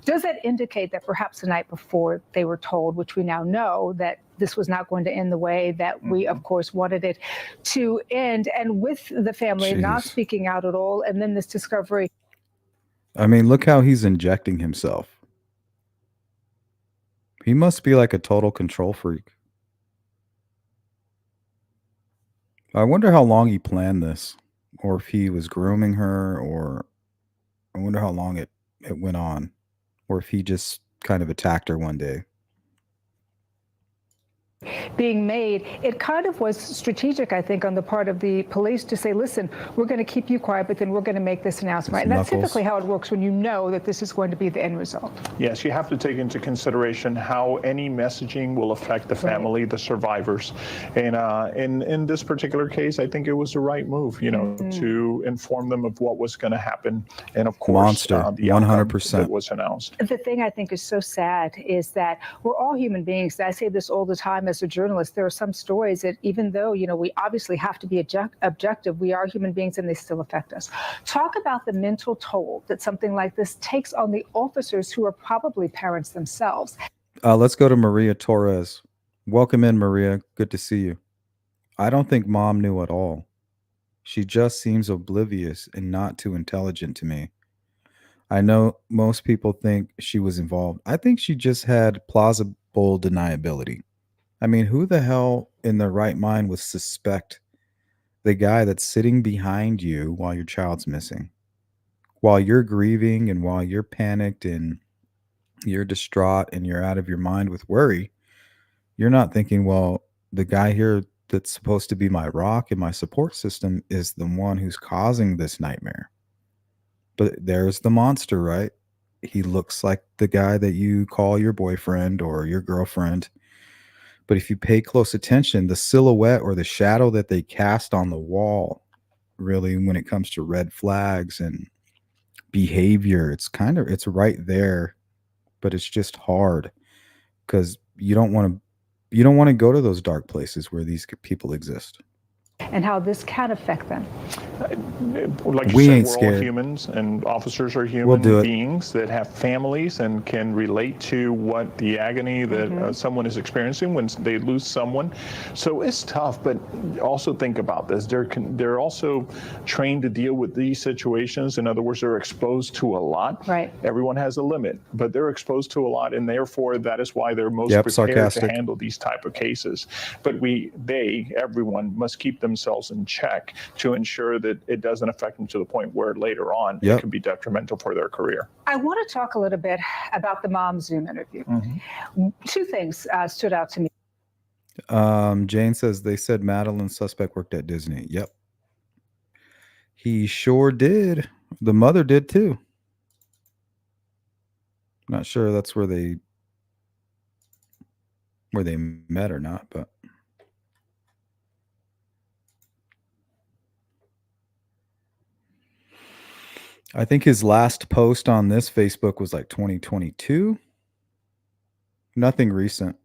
Does that indicate that perhaps the night before they were told, which we now know, that this was not going to end the way that we, of course, wanted it to end? And with the family not speaking out at all, and then this discovery. I mean, look how he's injecting himself. He must be like a total control freak. I wonder how long he planned this, or if he was grooming her, or I wonder how long it went on, or if he just kind of attacked her one day. Being made, it kind of was strategic, I think, on the part of the police to say, listen, we're going to keep you quiet, but then we're going to make this announcement. And that's typically how it works when you know that this is going to be the end result. Yes, you have to take into consideration how any messaging will affect the family, the survivors. And in this particular case, I think it was the right move, to inform them of what was going to happen. And of course, Monster, the 100%. that was announced. The thing I think is so sad is that we're all human beings. I say this all the time as a journalist. There are some stories that even though, we obviously have to be objective, we are human beings and they still affect us. Talk about the mental toll that something like this takes on the officers who are probably parents themselves. Let's go to Maria Torres. Welcome in, Maria. Good to see you. I don't think mom knew at all. She just seems oblivious and not too intelligent to me. I know most people think she was involved. I think she just had plausible deniability. I mean, who the hell in their right mind would suspect the guy that's sitting behind you while your child's missing? While you're grieving and while you're panicked and you're distraught and you're out of your mind with worry, you're not thinking, well, the guy here that's supposed to be my rock and my support system is the one who's causing this nightmare. But there's the monster, right? He looks like the guy that you call your boyfriend or your girlfriend. But if you pay close attention, the silhouette or the shadow that they cast on the wall, really, when it comes to red flags and behavior, it's right there, but it's just hard because you don't want to go to those dark places where these people exist. And how this can affect them. Like We you ain't said, we're all scared. humans, and officers are We'll human do it. beings that have families and can relate to what the agony that someone is experiencing when they lose someone. So it's tough, but also think about this. They're also trained to deal with these situations. In other words, they're exposed to a lot. Right. Everyone has a limit, but they're exposed to a lot, and therefore that is why they're most Yep, prepared sarcastic. to handle these type of cases. But everyone must keep themselves in check to ensure that it doesn't affect them to the point where later on Yep. it can be detrimental for their career. I want to talk a little bit about the mom Zoom interview. Two things stood out to me. Jane says they said Madeline suspect worked at Disney. Yep. He sure did. The mother did too. Not sure that's where they met or not, but I think his last post on this Facebook was like 2022. Nothing recent.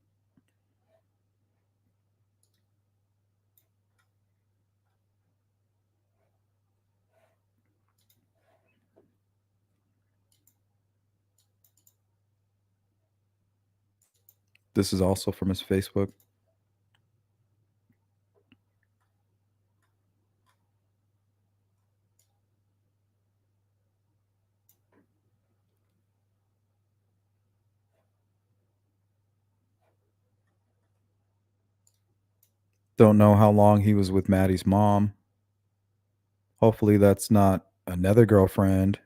This is also from his Facebook. Don't know how long he was with Maddie's mom. Hopefully that's not another girlfriend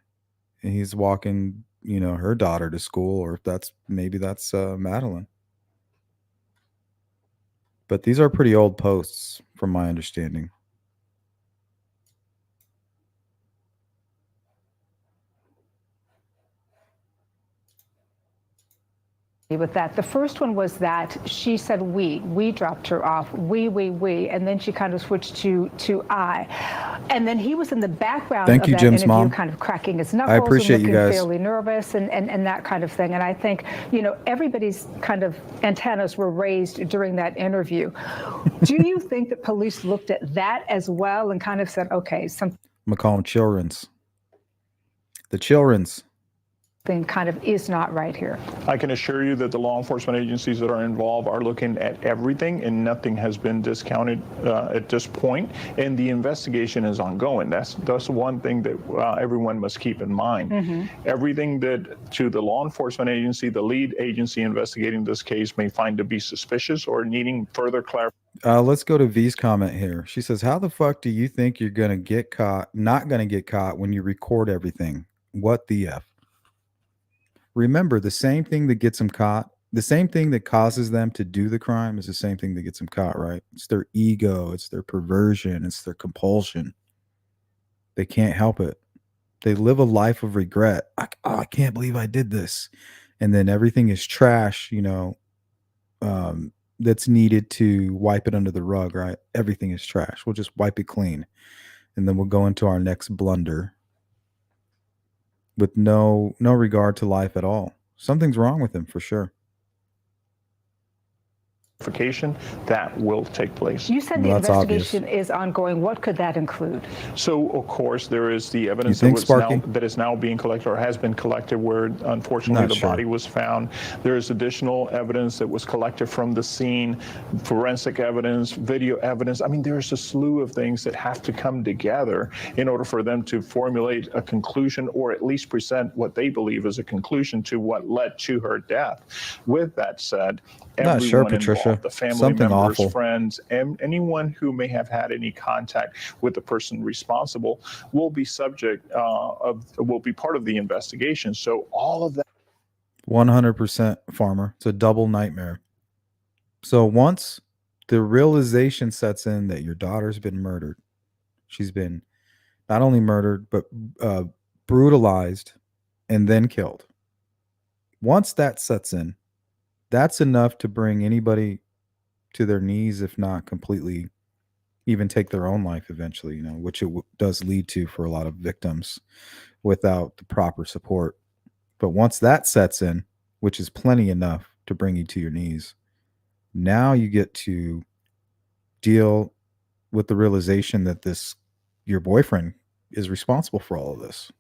and he's walking, her daughter to school, or if maybe that's Madeline. But these are pretty old posts from my understanding. With that, the first one was that she said we dropped her off, we, and then she kind of switched to I, and then he was in the background Thank of you, that Jim's interview, mom. kind of cracking his knuckles, I appreciate and you looking guys. fairly nervous, and that kind of thing. And I think everybody's kind of antennas were raised during that interview. Do you think that police looked at that as well and kind of said, okay, I'm gonna call them children's. The children's. kind of is not right here. I can assure you that the law enforcement agencies that are involved are looking at everything, and nothing has been discounted at this point. And the investigation is ongoing. That's one thing that everyone must keep in mind. Everything that to the law enforcement agency, the lead agency investigating this case, may find to be suspicious or needing further clarification. Let's go to V's comment here. She says, "How the fuck do you think you're gonna get caught? Not gonna get caught when you record everything? What the f?" Remember, the same thing that gets them caught, the same thing that causes them to do the crime is the same thing that gets them caught, right? It's their ego, it's their perversion, it's their compulsion. They can't help it. They live a life of regret. I can't believe I did this. And then everything is trash, that's needed to wipe it under the rug, right? Everything is trash. We'll just wipe it clean. And then we'll go into our next blunder with no regard to life at all. Something's wrong with him for sure. That will take place. You said the investigation is ongoing. What could that include? So, of course, there is the evidence that is now being collected or has been collected where, unfortunately, the body was found. There is additional evidence that was collected from the scene, forensic evidence, video evidence. I mean, there's a slew of things that have to come together in order for them to formulate a conclusion or at least present what they believe is a conclusion to what led to her death. With that said, Not sure, Patricia. The family Something members, awful. friends, and anyone who may have had any contact with the person responsible will be will be part of the investigation. So all of that. 100% Farmer. It's a double nightmare. So once the realization sets in that your daughter's been murdered, she's been not only murdered, but brutalized and then killed. Once that sets in, that's enough to bring anybody to their knees, if not completely even take their own life eventually, which it does lead to for a lot of victims without the proper support. But once that sets in, which is plenty enough to bring you to your knees, now you get to deal with the realization that your boyfriend is responsible for all of this.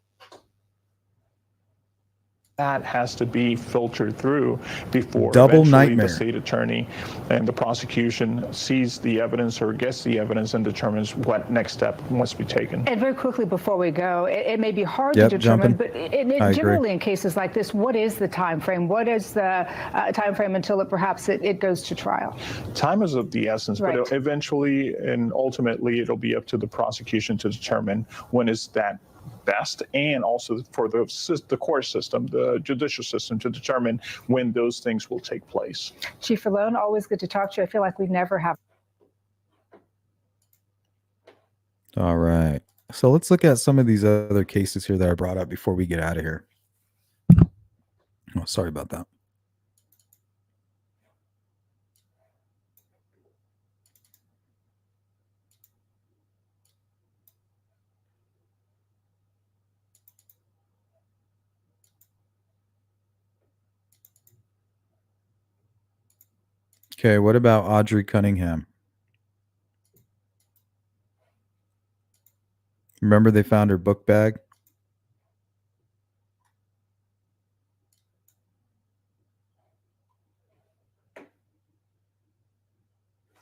That has to be filtered through before Double eventually nightmare. the state attorney and the prosecution sees the evidence or gets the evidence and determines what next step must be taken. And very quickly before we go, it may be hard Yep, to determine, jumping. but I generally agree. in cases like this, what is the time frame? What is the time frame until perhaps it goes to trial? Time is of the essence, Right. but eventually and ultimately it'll be up to the prosecution to determine when is that best, and also for the court system, the judicial system, to determine when those things will take place. Chief Falone, always good to talk to you. I feel like we never have. All right. So let's look at some of these other cases here that I brought up before we get out of here. Oh, sorry about that. Okay, what about Audrey Cunningham? Remember they found her book bag?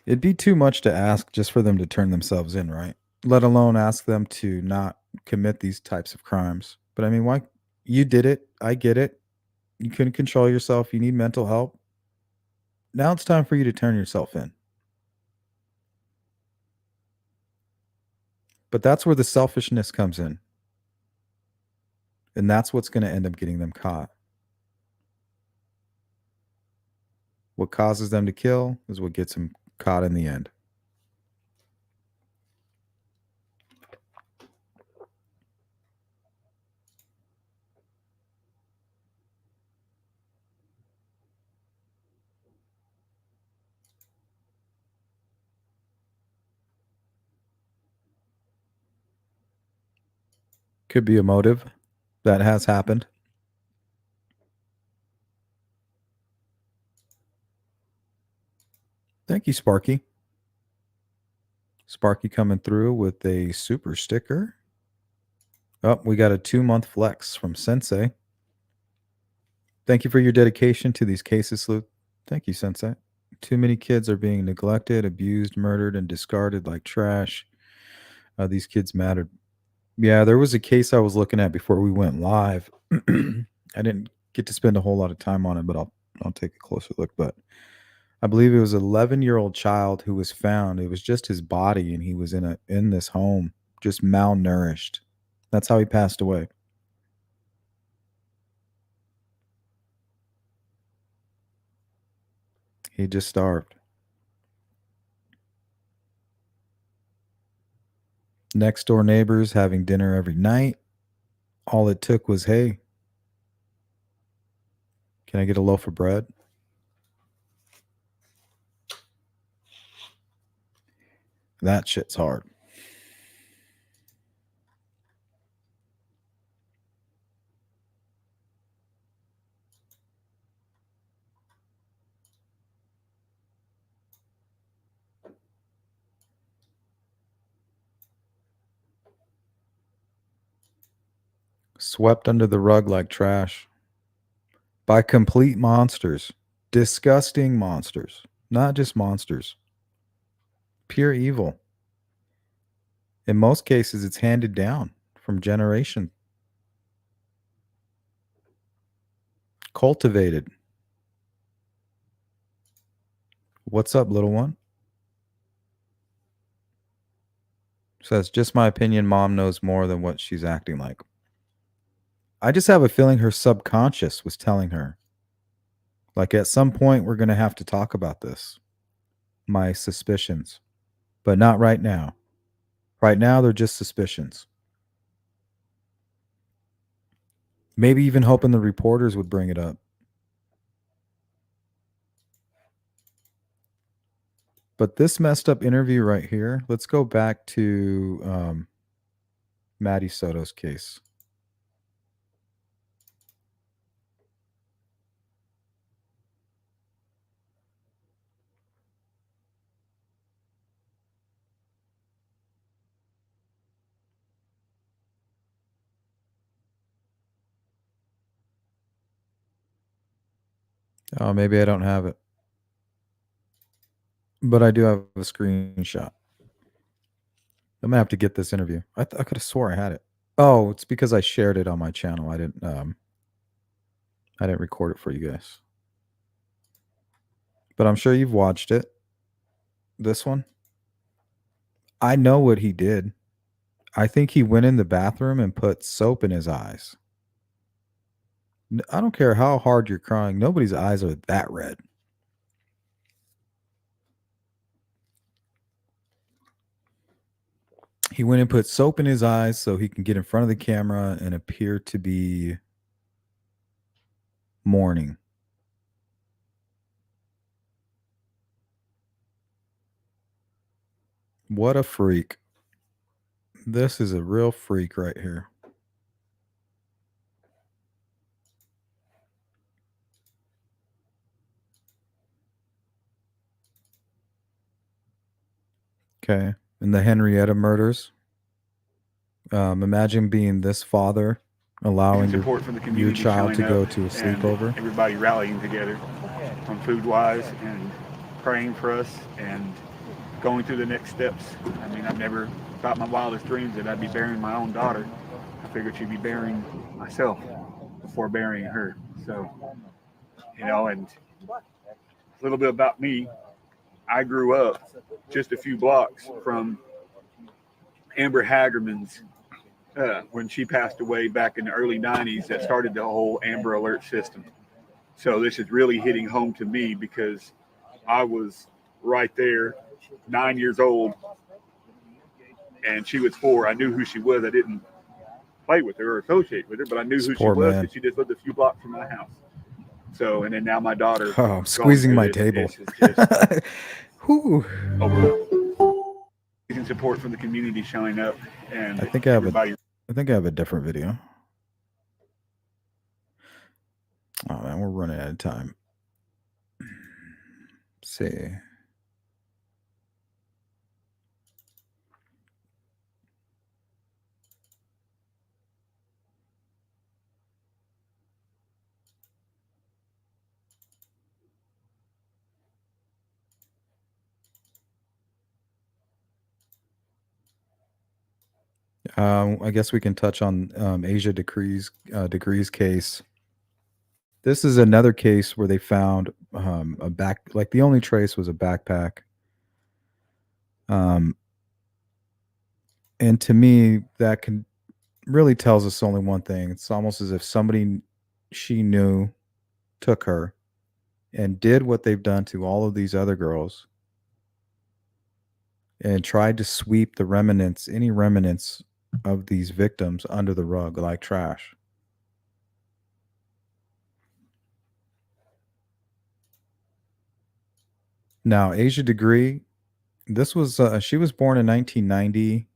It'd be too much to ask just for them to turn themselves in, right? Let alone ask them to not commit these types of crimes. But I mean, why? You did it. I get it. You couldn't control yourself. You need mental help. Now it's time for you to turn yourself in. But that's where the selfishness comes in. And that's what's going to end up getting them caught. What causes them to kill is what gets them caught in the end. Could be a motive. That has happened. Thank you, Sparky. Sparky coming through with a super sticker. Oh, we got a 2-month flex from Sensei. Thank you for your dedication to these cases, Sleuth. Thank you, Sensei. Too many kids are being neglected, abused, murdered, and discarded like trash. These kids mattered. Yeah, there was a case I was looking at before we went live. I didn't get to spend a whole lot of time on it, but I'll take a closer look. But I believe it was an 11-year-old child who was found. It was just his body, and he was in this home, just malnourished. That's how he passed away. He just starved. Next door neighbors having dinner every night. All it took was, hey, can I get a loaf of bread? That shit's hard. Swept under the rug like trash by complete monsters, disgusting monsters, not just monsters, pure evil. In most cases, it's handed down from generation, cultivated. What's up, little one? Says, just my opinion, mom knows more than what she's acting like. I just have a feeling her subconscious was telling her, like, at some point, we're going to have to talk about this. My suspicions. But not right now. Right now, they're just suspicions. Maybe even hoping the reporters would bring it up. But this messed up interview right here, let's go back to Maddie Soto's case. Oh, maybe I don't have it. But I do have a screenshot. I'm gonna have to get this interview. I could have swore I had it. Oh, it's because I shared it on my channel. I didn't record it for you guys. But I'm sure you've watched it. This one. I know what he did. I think he went in the bathroom and put soap in his eyes. I don't care how hard you're crying. Nobody's eyes are that red. He went and put soap in his eyes so he can get in front of the camera and appear to be mourning. What a freak. This is a real freak right here. Okay. And the Henryetta murders. Imagine being this father, allowing support from the your community child to showing go up to a and sleepover. everybody rallying together on food wise and praying for us and going through the next steps. I mean, I've never thought my wildest dreams that I'd be burying my own daughter. I figured she'd be burying myself before burying her. So, you know, and a little bit about me. I grew up just a few blocks from Amber Hagerman's when she passed away back in the early 90s. That started the whole Amber Alert system. So this is really hitting home to me because I was right there, 9 years old, and she was 4. I knew who she was. I didn't play with her or associate with her, but I knew who she Poor was man. because she just lived a few blocks from my house. So, and then now my daughter. Oh, I'm squeezing my table. Whew. Getting support from the community showing up, and I think I everybody. have a different video. Oh man, we're running out of time. Let's see. I guess we can touch on Asia Degrees case. This is another case where they found like the only trace was a backpack. And to me, that can really tells us only one thing. It's almost as if somebody she knew took her and did what they've done to all of these other girls and tried to sweep any remnants of these victims under the rug like trash. Now, Asia Degree, this was she was born in 1990.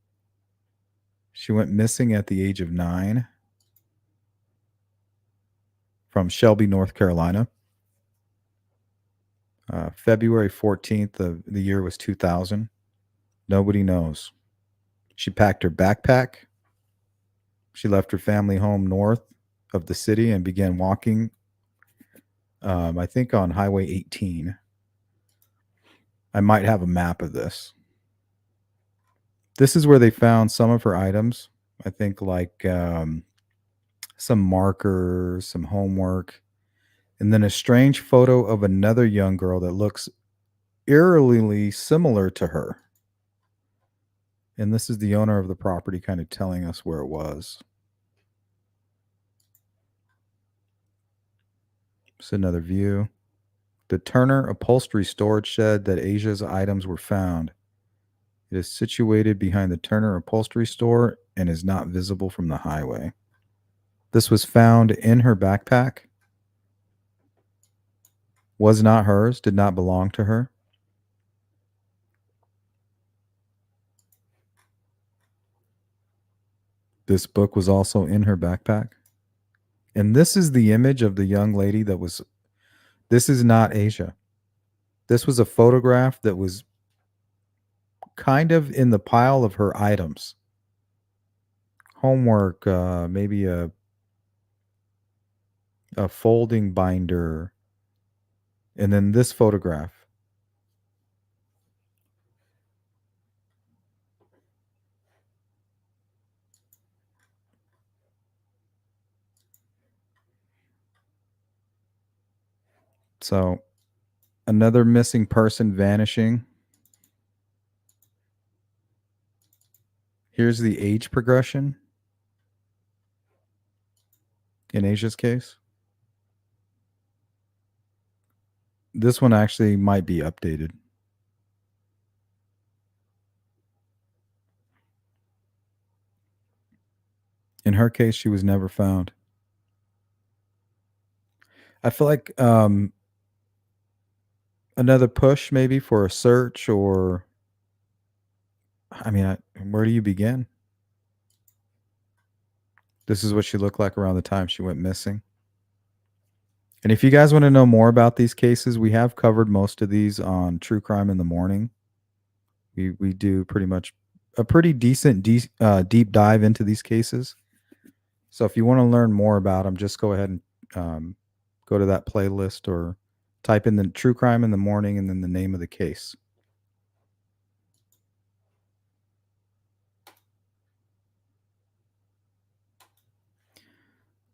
She went missing at the age of 9 from Shelby, North Carolina. February 14th of the year was 2000. Nobody knows. She packed her backpack. She left her family home north of the city and began walking, I think, on Highway 18. I might have a map of this. This is where they found some of her items. I think like some markers, some homework, and then a strange photo of another young girl that looks eerily similar to her. And this is the owner of the property kind of telling us where it was. It's another view. The Turner upholstery storage shed that Asia's items were found. It is situated behind the Turner upholstery store and is not visible from the highway. This was found in her backpack. Was not hers, did not belong to her. This book was also in her backpack. And this is the image of the young lady that was, this is not Asia. This was a photograph that was kind of in the pile of her items. Homework, maybe a folding binder, and then this photograph. So, another missing person vanishing. Here's the age progression in Asia's case. This one actually might be updated. In her case, she was never found. I feel like another push maybe for a search, or I mean, where do you begin? This is what she looked like around the time she went missing. And if you guys want to know more about these cases, we have covered most of these on True Crime in the Morning. We do pretty much a pretty decent deep dive into these cases. So if you want to learn more about them, just go ahead and go to that playlist or type in the True Crime in the Morning and then the name of the case.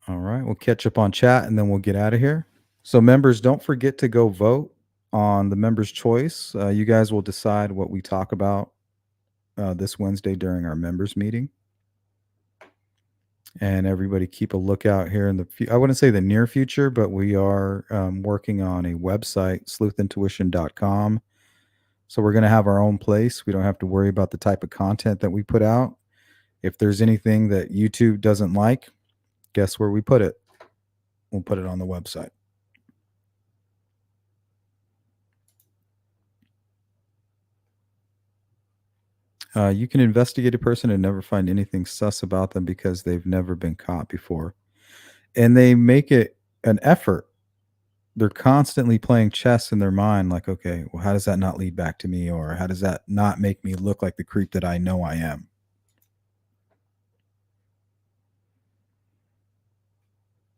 All right, we'll catch up on chat and then we'll get out of here. So members, don't forget to go vote on the members' choice. You guys will decide what we talk about this Wednesday during our members meeting. And everybody keep a lookout here in I wouldn't say the near future, but we are working on a website, sleuthintuition.com. So we're going to have our own place. We don't have to worry about the type of content that we put out. If there's anything that YouTube doesn't like, guess where we put it? We'll put it on the website. You can investigate a person and never find anything sus about them because they've never been caught before. And they make it an effort. They're constantly playing chess in their mind, like, okay, well, how does that not lead back to me? Or how does that not make me look like the creep that I know I am?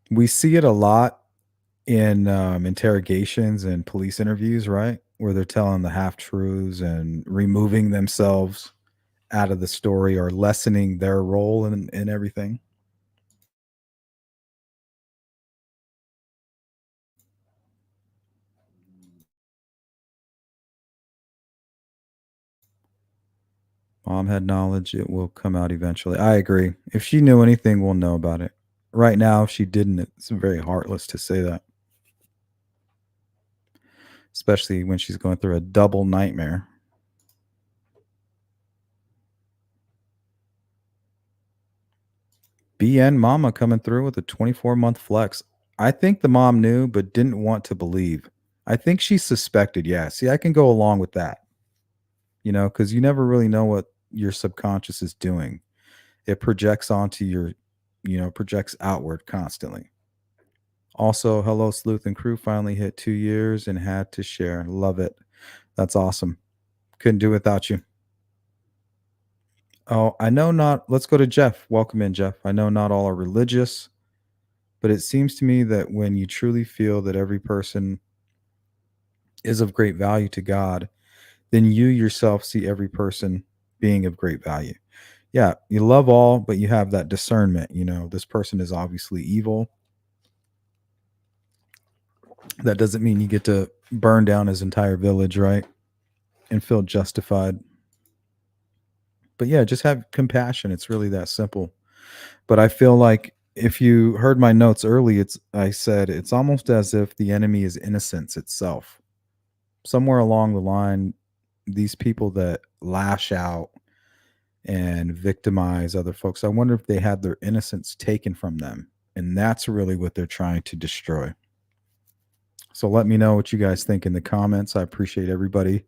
We see it a lot in interrogations and police interviews, right? Where they're telling the half-truths and removing themselves out of the story or lessening their role in everything. Mom had knowledge. It will come out eventually. I agree. If she knew anything, we'll know about it. Right now, if she didn't, it's very heartless to say that. Especially when she's going through a double nightmare. BN Mama coming through with a 24-month flex. I think the mom knew but didn't want to believe. I think she suspected. Yeah. See, I can go along with that. Because you never really know what your subconscious is doing. It projects onto your, projects outward constantly. Also, hello, Sleuth and crew. Finally hit 2 years and had to share. Love it. That's awesome. Couldn't do without you. Oh, I know not. Let's go to Jeff. Welcome in, Jeff. I know not all are religious, but it seems to me that when you truly feel that every person is of great value to God, then you yourself see every person being of great value. Yeah, you love all, but you have that discernment. This person is obviously evil. That doesn't mean you get to burn down his entire village, right? And feel justified. But yeah, just have compassion. It's really that simple. But I feel like if you heard my notes early, I said it's almost as if the enemy is innocence itself. Somewhere along the line, these people that lash out and victimize other folks, I wonder if they had their innocence taken from them. And that's really what they're trying to destroy. So let me know what you guys think in the comments. I appreciate everybody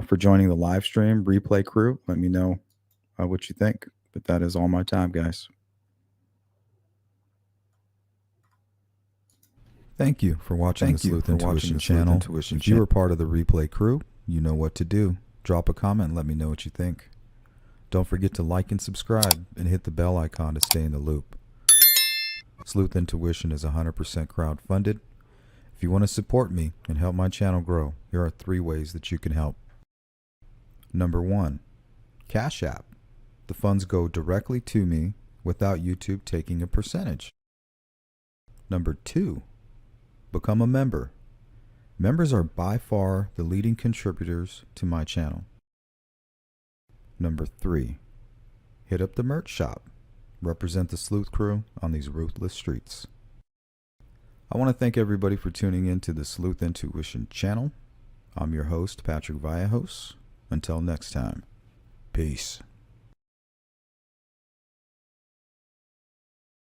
for joining the live stream. Replay crew, let me know what you think. But that is all my time, guys. Thank you for watching the Sleuth Intuition channel. If you are part of the replay crew, you know what to do. Drop a comment and let me know what you think. Don't forget to like and subscribe and hit the bell icon to stay in the loop. Sleuth Intuition is 100% crowdfunded. If you want to support me and help my channel grow, here are 3 ways that you can help. Number 1, Cash App. The funds go directly to me without YouTube taking a percentage. Number 2, become a member. Members are by far the leading contributors to my channel. Number 3, hit up the merch shop. Represent the Sleuth crew on these ruthless streets. I want to thank everybody for tuning in to the Sleuth Intuition channel. I'm your host, Patrick Vallejos. Until next time, peace.